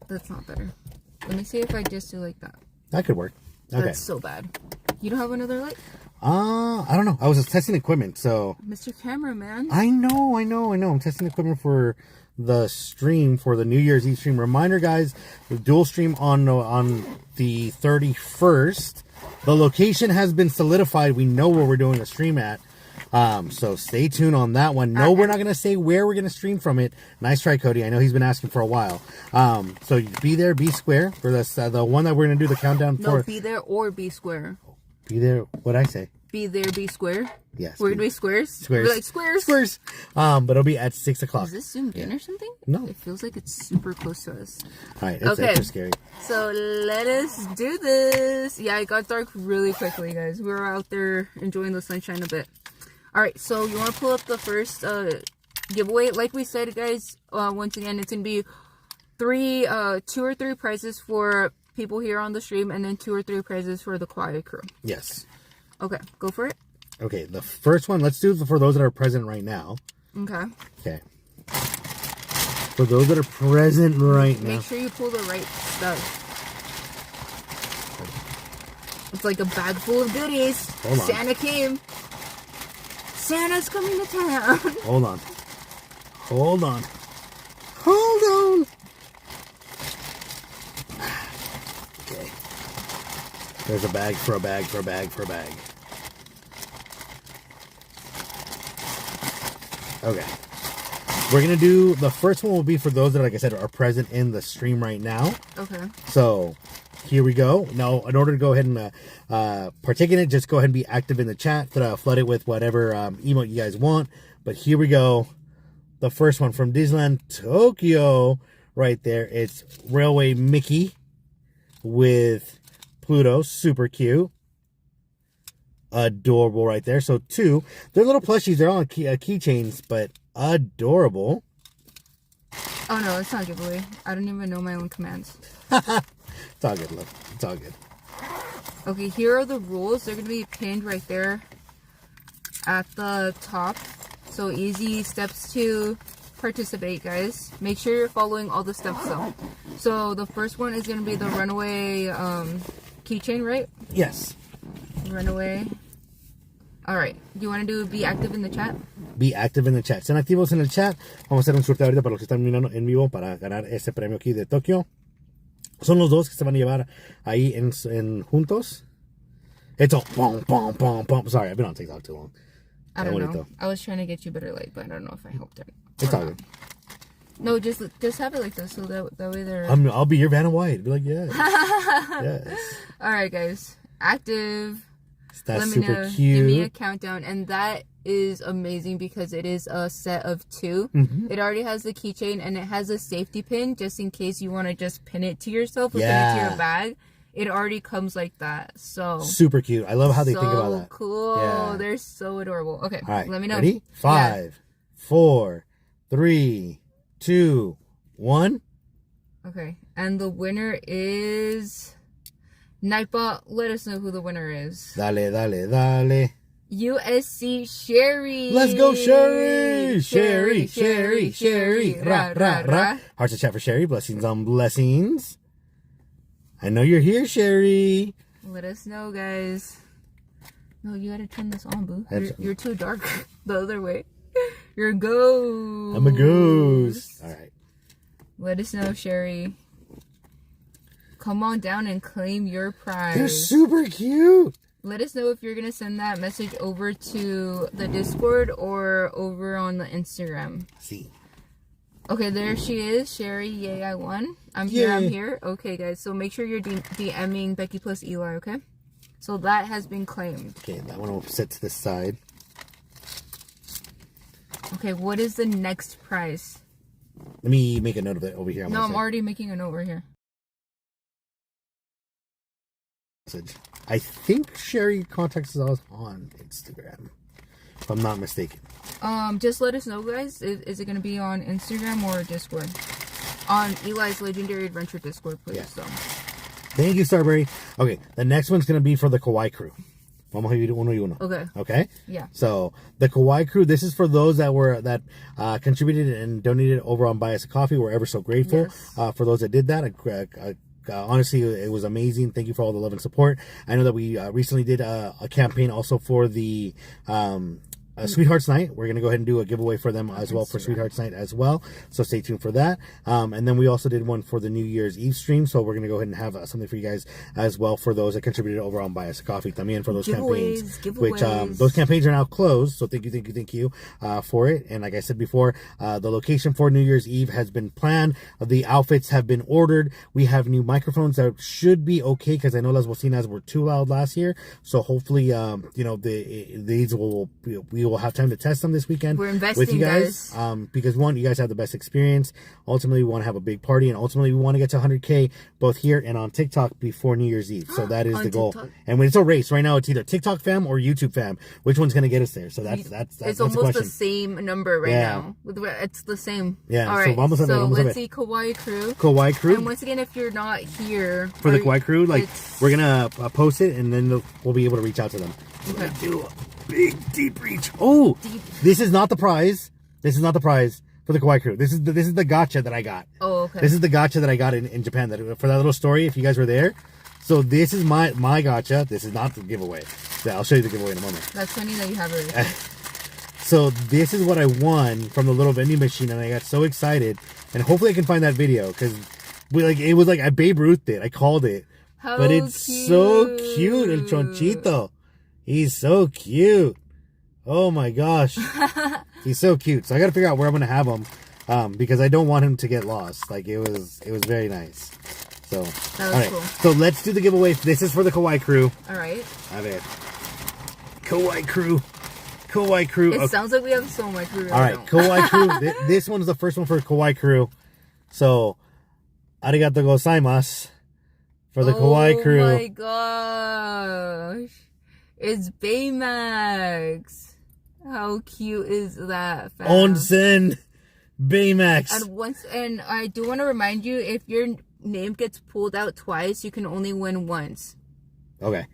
That's not better. Let me see if I just do like that. That could work. Okay. That's so bad. You don't have another light? I don't know. I was just testing equipment, so. Mr. Cameraman. I know. I'm testing equipment for the stream, for the New Year's Eve stream. Reminder, guys, the dual stream on the 31st. The location has been solidified. We know where we're doing a stream at. So stay tuned on that one. No, we're not going to say where we're going to stream from it. Nice try, Cody. I know he's been asking for a while. So be there, be square for this, the one that we're going to do the countdown for. No, be there or be square. Be there. What'd I say? Be there, be square. Yes. We're going to be squares. Squares. We're like squares. Squares. But it'll be at 6 o'clock. Is this zoomed in or something? No. It feels like it's super close to us. All right. It's extra scary. So let us do this. Yeah, it got dark really quickly, guys. We were out there enjoying the sunshine a bit. All right, so you want to pull up the first giveaway. Like we said, guys, once again, it's going to be 2 or 3 prizes for people here on the stream, and then 2 or 3 prizes for the quiet crew. Yes. Okay, go for it. Okay, the first one, let's do it for those that are present right now. Okay. Okay. For those that are present right now. Make sure you pull the right stuff. It's like a bag full of goodies. Hold on. Santa came. Santa's coming to town. Hold on. Hold on. Hold on. Okay. There's a bag for a bag for a bag for a bag. Okay. We're going to do, the first one will be for those that, like I said, are present in the stream right now. Okay. So, here we go. Now, in order to go ahead and partake in it, just go ahead and be active in the chat. Flood it with whatever emote you guys want. But here we go. The first one from Disneyland Tokyo, right there. It's Railway Mickey with Pluto. Super cute. Adorable right there. So 2. They're little plushies. They're on keychains, but adorable. Oh, no, it's not a giveaway. I don't even know my own commands. It's all good, look. It's all good. Okay, here are the rules. They're going to be pinned right there at the top. So easy steps to participate, guys. Make sure you're following all the steps, though. So the first one is going to be the runaway keychain, right? Yes. Runaway. All right. Do you want to do be active in the chat? Be active in the chat. Sean activos en el chat. Vamos a hacer un sorteo ahorita para los que están mirando en vivo para ganar ese premio aquí de Tokio. Son los dos que se van a llevar ahí en juntos. It's all pom, pom, pom, pom. Sorry, I've been on TikTok too long. I don't know. I was trying to get you better light, but I don't know if I helped it. It's all good. No, just have it like this, so that way they're... I'll be your Vanna White. Be like, yes. Yes. All right, guys. Active. That's Let me super know. cute. Give me a countdown. And that is amazing because it is a set of 2. Mm-hmm. It already has the keychain and it has a safety pin just in case you want to just pin it to yourself or pin it to your bag. It already comes like that. So super cute. I love how they think about that. So cool. Yeah. They're so adorable. Okay. All right. Let me know. Ready? 5, 4, 3, 2, 1. Okay. And the winner is Nightbot, let us know who the winner is. Dale, dale, dale. USC Sherry. Let's go, Sherry. Sherry, Sherry, Sherry. Ra, ra, ra. Hearts of chat for Sherry. Blessings on blessings. I know you're here, Sherry. Let us know, guys. No, you gotta turn this on, boo. You're too dark the other way. You're a ghost. I'm a ghost. All right. Let us know, Sherry. Come on down and claim your prize. They're super cute. Let us know if you're going to send that message over to the Discord or over on the Instagram. See. Okay, there she is. Sherry, yay, I won. I'm here. Okay, guys. So make sure you're DMing Becky plus Eli, okay? So that has been claimed. Okay, that one will sit to the side. Okay, what is the next prize? Let me make a note of it over here. No, I'm already making a note right here. I think Sherry contacts us on Instagram, if I'm not mistaken. Just let us know, guys. Is it going to be on Instagram or Discord? On Eli's Legendary Adventure Discord, please. Yeah. So. Thank you, Starberry. Okay, the next one's going to be for the Kauai crew. Okay. Okay? Yeah. So, the Kauai crew, this is for those that contributed and donated over on Buy Us a Coffee. We're ever so grateful for those that did that. Honestly, it was amazing. Thank you for all the love and support. I know that we recently did a campaign also for the Sweethearts Night. We're going to go ahead and do a giveaway for them as well for Sweethearts Night as well. So stay tuned for that. And then we also did one for the New Year's Eve stream. So we're going to go ahead and have something for you guys as well for those that contributed over on Buy Us a Coffee. También for those campaigns. Which those campaigns are now closed. So thank you for it. And like I said before, the location for New Year's Eve has been planned. The outfits have been ordered. We have new microphones that should be okay because I know las bocinas were too loud last year. So hopefully, these we will have time to test them this weekend. We're investing, with you guys. Because one, you guys have the best experience. Ultimately, we want to have a big party, and ultimately, we want to get to 100K both here and on TikTok before New Year's Eve. So that is the goal. TikTok? And when it's a race, right now it's either TikTok fam or YouTube fam. Which one's going to get us there? So that's it's almost the same number right now. It's the same. Yeah. All right. So let's see Kauai crew. Kauai crew. And once again, if you're not here for the Kauai crew, we're gonna post it, and then we'll be able to reach out to them. Okay. Do a big deep reach. Oh, this is not the prize. This is not the prize for the Kauai crew. This is the gotcha that I got. Oh, okay. This is the gotcha that I got in Japan. For that little story, if you guys were there. So this is my gotcha. This is not the giveaway. Yeah, I'll show you the giveaway in a moment. That's funny that you have it. So this is what I won from the little vending machine, and I got so excited. And hopefully I can find that video because it was like I Babe Ruthed it. I called it. But it's cute. So cute, El Chonchito. He's so cute. Oh my gosh. He's so cute. So I got to figure out where I'm going to have him because I don't want him to get lost. It was very nice. So, all right. Cool. So let's do the giveaway. This is for the Kauai crew. All right. A ver. Kauai crew. Kauai crew. It sounds like we have so much. All right. Kauai crew. This one is the first one for Kauai crew. So, arigato gozaimasu for the Kauai crew. Oh my gosh. It's Baymax. How cute is that, fam? Onsen Baymax. And I do want to remind you, if your name gets pulled out twice, you can only win once. Okay.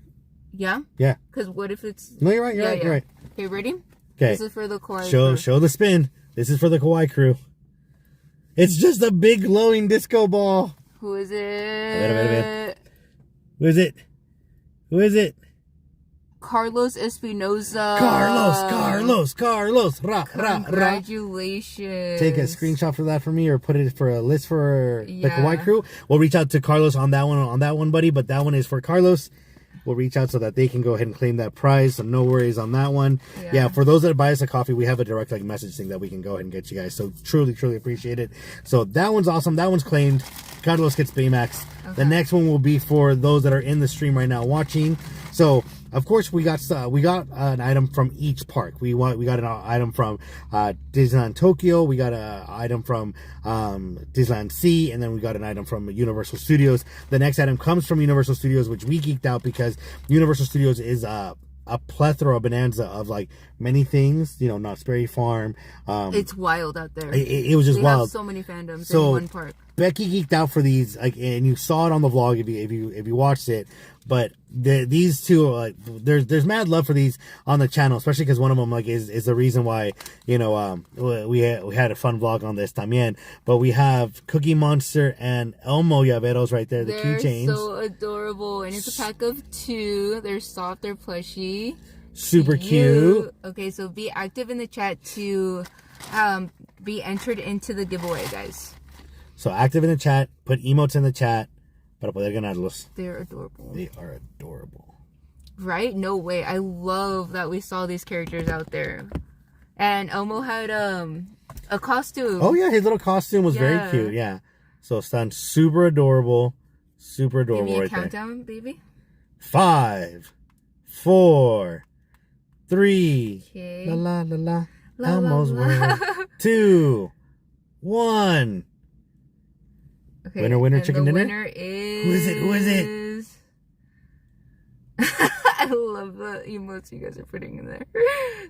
Yeah? Yeah. Because what if it's... No, you're right. You're right. Okay, ready? Okay. This is for the Kauai crew. Show the spin. This is for the Kauai crew. It's just a big glowing disco ball. Who is it? A ver. Who is it? Who is it? Carlos Espinoza. Carlos. Congratulations. Take a screenshot for that for me or put it for a list for the Kauai crew. We'll reach out to Carlos on that one, buddy, but that one is for Carlos. We'll reach out so that they can go ahead and claim that prize. So no worries on that one. Yeah, for those that buy us a coffee, we have a direct message thing that we can go ahead and get you guys. So truly appreciate it. So that one's awesome. That one's claimed. Carlos gets Baymax. Okay. The next one will be for those that are in the stream right now watching. So of course we got an item from each park. We got an item from Disneyland Tokyo. We got an item from Disneyland Sea, and then we got an item from Universal Studios. The next item comes from Universal Studios, which we geeked out because Universal Studios is a plethora, a bonanza of many things. Knott's Berry Farm. It's wild out there. It was just wild. Have so many fandoms in one park. Becky geeked out for these, like, and you saw it on the vlog if you watched it. But these two, there's mad love for these on the channel, especially because one of them is the reason why we had a fun vlog on this también. But we have Cookie Monster and Elmo llaveros right there, the keychains. They're so adorable, and it's a pack of 2. They're soft, they're plushy, super cute. Okay, so be active in the chat to be entered into the giveaway, guys. So active in the chat, put emotes in the chat para poder ganarlos. They're adorable. They are adorable. Right? No way. I love that we saw these characters out there. And Elmo had a costume. Oh yeah, his little costume was very cute. Yeah. So están super adorable. Super adorable. Give me a right countdown, there. baby. 5, 4, 3. Okay. La la la la. La, Elmo's la, la. winning. 2, 1. Okay. Winner, chicken the dinner? Winner is... Who is it? I love the emotes you guys are putting in there.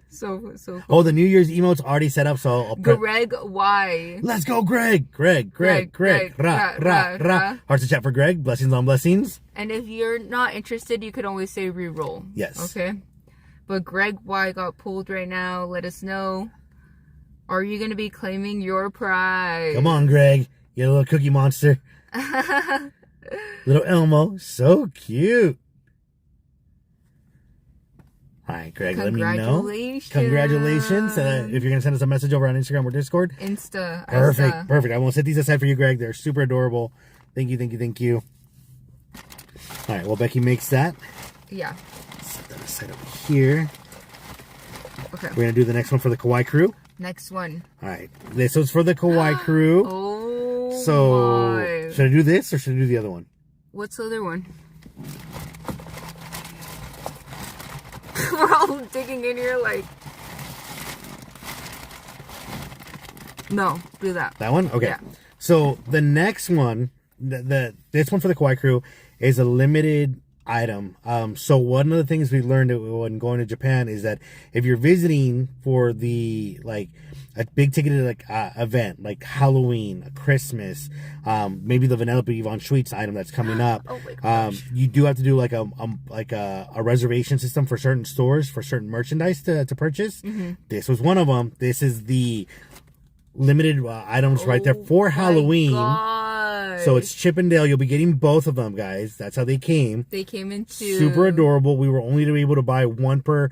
So cool. Oh, the New Year's emotes already set up, so I'll Greg Y. Let's go, Greg. Greg. Ra. Hearts of chat for Greg. Blessings on blessings. And if you're not interested, you could always say reroll. Yes. Okay. But Greg Y got pulled right now. Let us know. Are you going to be claiming your prize? Come on, Greg. You little Cookie Monster. Little Elmo. So cute. All right, Greg, let me know. Congratulations. If you're going to send us a message over on Instagram or Discord. Insta. Perfect. I will set these aside for you, Greg. They're super adorable. Thank you. All right, well, Becky makes that. Yeah. Set that aside over here. Okay. We're going to do the next one for the Kawaii crew. Next one. All right. This was for the Kawaii crew. Oh, so, my. Should I do this or should I do the other one? What's the other one? We're all digging in here like... No, do that. That one? Okay. Yeah. So, the next one, this one for the Kawaii crew is a limited item. So one of the things we learned when going to Japan is that if you're visiting for the a big ticketed event like Halloween, Christmas, maybe the Vanellope Von Schweetz item that's coming up, oh my gosh. You do have to do a reservation system for certain stores for certain merchandise to purchase. Mm-hmm. This was one of them. This is the limited items right there for Halloween. So it's Chip and Dale. You'll be getting both of them, guys. That's how they came. They came in super adorable. We were only able to buy one per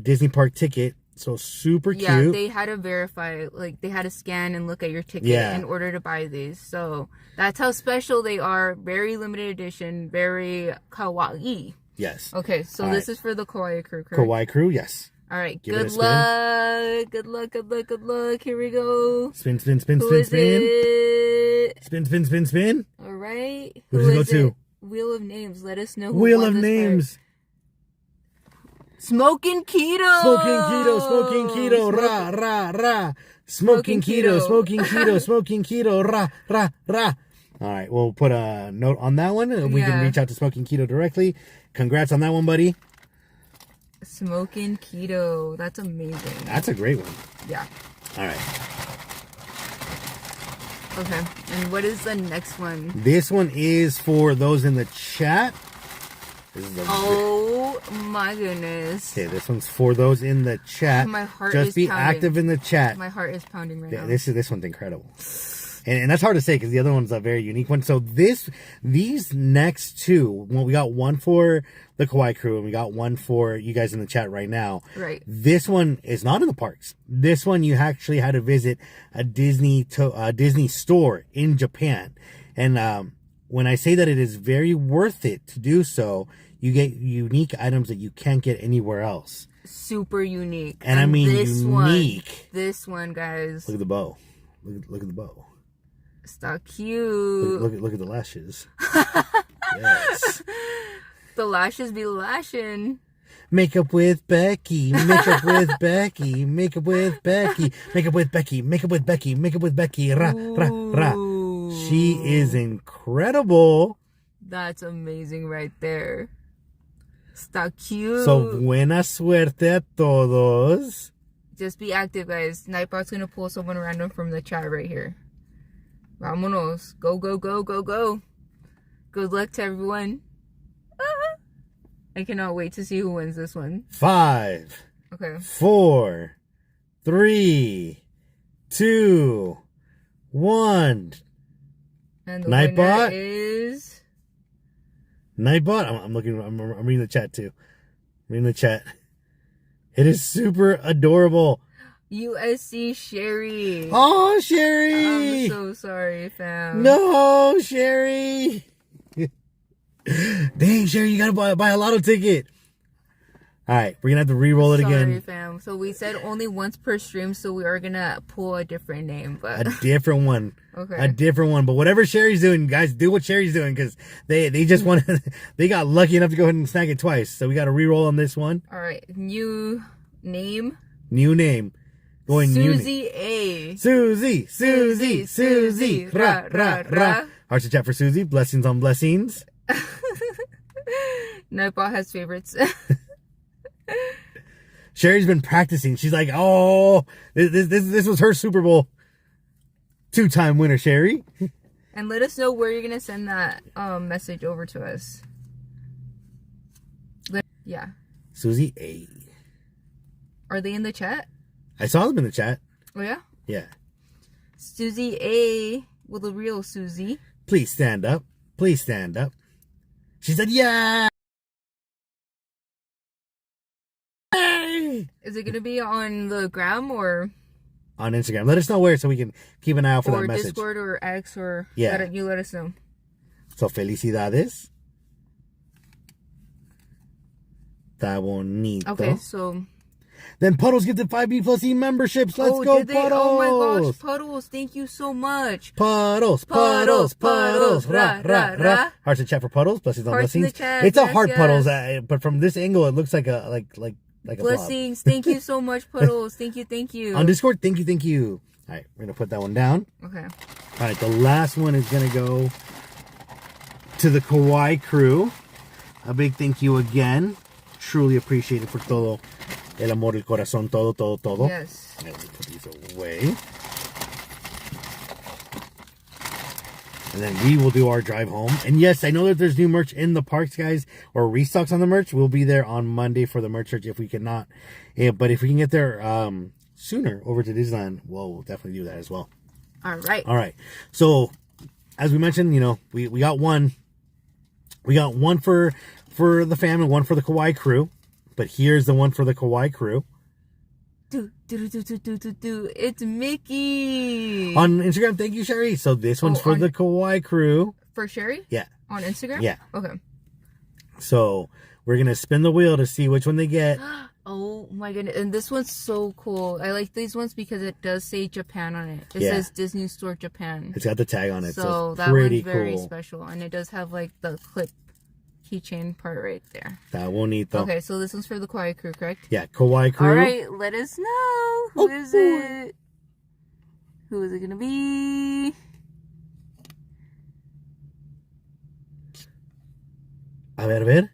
Disney park ticket. So super cute. Yeah, they had to verify, they had to scan and look at your ticket in order to buy these. So that's how special they are. Very limited edition, very kawaii. Yes. Okay, so this is for the Kawaii crew, correct? Kawaii crew, yes. All right, good luck. Good luck. Here we go. Spin. Spin. All right. Who does it go to? Wheel of Names. Let us know who Wheel won of this Names. Part. Smoking Keto. Smoking Keto. Ra. Smoking Keto. Ra. All right, we'll put a note on that one. We can reach out to Smoking Keto directly. Congrats on that one, buddy. Smoking Keto. That's amazing. That's a great one. Yeah. All right. Okay. And what is the next one? This one is for those in the chat. Oh my goodness. Okay, this one's for those in the chat. My heart Just is be pounding. active in the chat. My heart is pounding right now. This one's incredible. And that's hard to say because the other one's a very unique one. So these next two, well, we got one for the Kawaii crew and we got one for you guys in the chat right now. Right. This one is not in the parks. This one you actually had to visit a Disney store in Japan. And when I say that it is very worth it to do so, you get unique items that you can't get anywhere else. Super unique. And I mean this unique. This one, guys. Look at the bow. Look at the bow. So cute. Look at the lashes. Yes. The lashes be lashing. Makeup with Becky. Makeup with Becky. Makeup with Becky. Makeup with Becky. Makeup with Becky. Makeup with Becky. Ra. She is incredible. That's amazing right there. So cute. So buena suerte a todos. Just be active, guys. Nightbot's gonna pull someone random from the chat right here. Vámonos. Go, go, go, go, go. Good luck to everyone. I cannot wait to see who wins this one. 5, Okay. 4, 3, 2, 1. And the Nightbot winner is... Nightbot. I'm looking. I'm reading the chat too. Reading the chat. It is super adorable. USC Sherry. Oh, Sherry! I'm so sorry, fam. No, Sherry. Dang, Sherry, you gotta buy a lotto ticket. All right, we're gonna have to re-roll it again. Sorry, fam. So we said only once per stream, so we are gonna pull a different name, but A different one. okay. A different one. But whatever Sherry's doing, guys, do what Sherry's doing because they just want they got lucky enough to go ahead and snag it twice. So we got to re-roll on this one. All right, new name. New name. Going Susie A. Susie. Ra, ra, ra. Hearts to chat for Susie. Blessings on blessings. Nightbot has favorites. Sherry's been practicing. She's like, oh, this was her Super Bowl. 2-time winner, Sherry. And let us know where you're gonna send that message over to us. Yeah. Susie A. Are they in the chat? I saw them in the chat. Oh yeah? Yeah. Susie A. Well, the real Susie. Please stand up. Please stand up. She said, yeah. Is it gonna be on the gram or On Instagram. Let us know where so we can keep an eye out for or that message. Discord or X or Yeah. you let us know. So, felicidades. Está bonito. Okay, so Then Puddles get the 5B plus E memberships. Let's go, did they? Puddles. Oh my gosh, Puddles! Thank you so much. Puddles. Ra, ra, ra. Hearts in chat for Puddles. Blessings on Hearts in blessings. the chat. It's a Yes, heart, yes. Puddles, but from this angle, it looks like a blob. Blessings. Thank you so much, Puddles. Thank you. On Discord, thank you. All right, we're gonna put that one down. Okay. All right, the last one is gonna go to the Kauai crew. A big thank you again. Truly appreciate it for todo el amor, el corazón, todo. Yes. All right, let me put these away. And then we will do our drive home. And yes, I know that there's new merch in the parks, guys, or restocks on the merch. We'll be there on Monday for the merch search if we cannot. Yeah, but if we can get there sooner over to Disneyland, we'll definitely do that as well. All right. All right. So, as we mentioned, we got one. We got one for the family, one for the Kauai crew. But here's the one for the Kauai crew. It's Mickey. On Instagram, thank you, Sherry. So this one's for the Kauai crew. For Sherry? Yeah. On Instagram? Yeah. Okay. So we're going to spin the wheel to see which one they get. Oh my goodness. And this one's so cool. I like these ones because it does say Japan on it. It says Disney Store Japan. It's got the tag on it. So it's that pretty one's very cool. special. And it does have like the clip keychain part right there. Está bonito. Okay, so this one's for the Kauai crew, correct? Yeah, Kauai crew. All right, let us know. Who is it? Who is it going to be? A ver.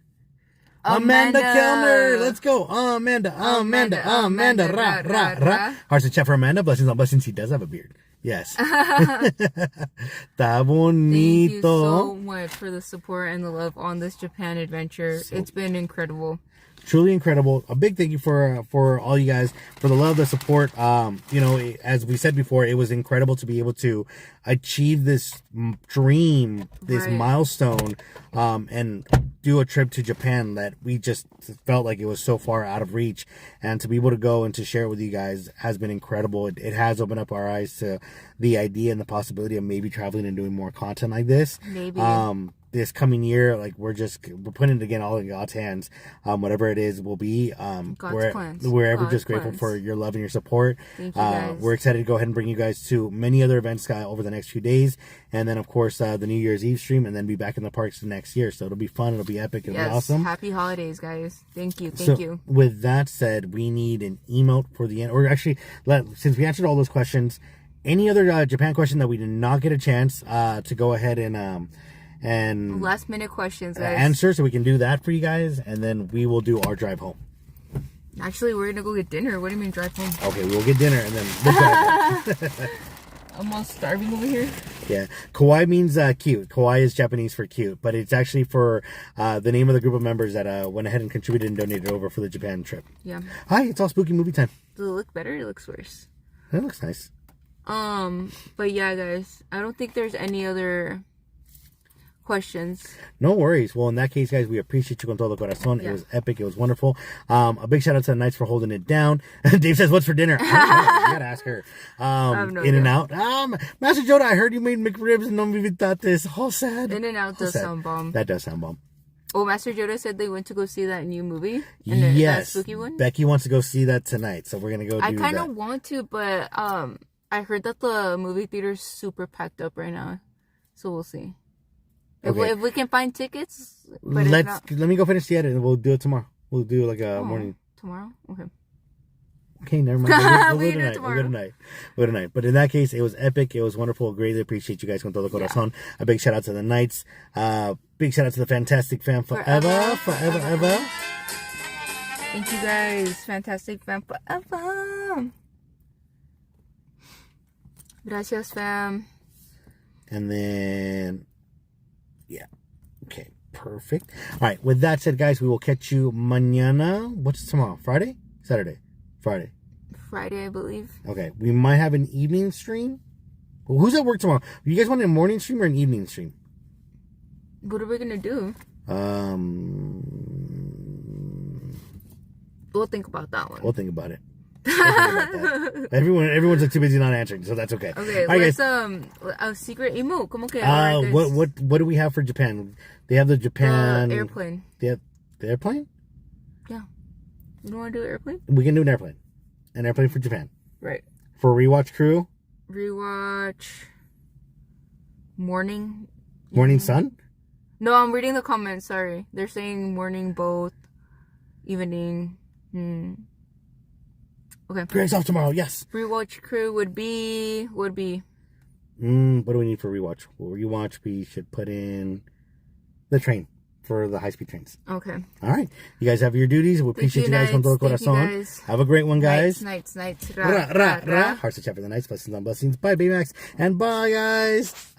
Amanda Kellner. Let's go. Amanda. Ra, ra, ra. Hearts in chat for Amanda. Blessings on blessings. He does have a beard. Yes. Está bonito. Thank you so much for the support and the love on this Japan adventure. It's been incredible. Truly incredible. A big thank you for all you guys, for the love, the support. As we said before, it was incredible to be able to achieve this dream, this milestone, and do a trip to Japan that we just felt like it was so far out of reach. And to be able to go and to share it with you guys has been incredible. It has opened up our eyes to the idea and the possibility of maybe traveling and doing more content like this. Maybe. This coming year, like we're putting it again all in God's hands. Whatever it is will be. God's plans. We're ever God's just grateful plans. for your love and your support. Thank you guys. We're excited to go ahead and bring you guys to many other events over the next few days, and then of course the New Year's Eve stream, and then be back in the parks the next year. So it'll be fun. It'll be epic. It'll be awesome. Happy holidays, guys. Thank you. Thank you. With that said, we need an emote for the end, or actually, since we answered all those questions, any other Japan question that we did not get a chance to go ahead and last minute questions, guys. Answer, so we can do that for you guys, and then we will do our drive home. Actually, we're gonna go get dinner. What do you mean drive home? Okay, we'll get dinner and then we'll drive home. almost starving over here. Yeah. Kawaii means cute. Kawaii is Japanese for cute, but it's actually for the name of the group of members that went ahead and contributed and donated over for the Japan trip. Yeah. Hi, it's all spooky movie time. Does it look better? It looks worse. That looks nice. But yeah, guys, I don't think there's any other questions. No worries. Well, in that case, guys, we appreciate you con todo corazón. Yeah. It was epic. It was wonderful. A big shout out to the Knights for holding it down. Dave says, "What's for dinner?" I don't know. You gotta ask her. In and Out. Master Yoda, I heard you made McRibs and no vivitates. How sad. In and Out does sound bomb. That does sound bomb. Oh, Master Yoda said they went to go see that new movie. Yes, that spooky one. Becky wants to go see that tonight, so we're gonna go. I kind of want to, but I heard that the movie theater's super packed up right now, so we'll see. If we can find tickets, but let me go finish the edit and we'll do it tomorrow. We'll do like a morning. Tomorrow? Okay. Okay, never mind. We'll go tonight. But in that case, it was epic. It was wonderful. Greatly appreciate you guys con todo corazón. Yeah. A big shout out to the Knights. Big shout out to the Fantastic Fam forever. Thank you guys. Fantastic Fam forever. Gracias, fam. And then... yeah. Okay. Perfect. All right. With that said, guys, we will catch you mañana. What's tomorrow? Friday? Saturday? Friday, I believe. Okay. We might have an evening stream. Well, who's at work tomorrow? You guys want a morning stream or an evening stream? What are we going to do? We'll think about that one. We'll think about it. Everyone's like too busy not answering, so that's okay. Okay, right, let's a secret emo. Como que what do we have for Japan? They have the Japan airplane. They have the airplane? Yeah. You don't want to do an airplane? We can do an airplane. An airplane for Japan. Right. For rewatch crew? Rewatch morning sun? No, I'm reading the comments, sorry. They're saying morning both, evening. Okay. Greg's off tomorrow, yes. Rewatch crew would be. What do we need for rewatch? For rewatch, we should put in the train for the high-speed trains. Okay. All right. You guys have your duties. We appreciate you guys con todo corazón. Have a great one, guys. Nights. Ra. Hearts to chat for the nights. Blessings on blessings. Bye, Baymax. And bye, guys.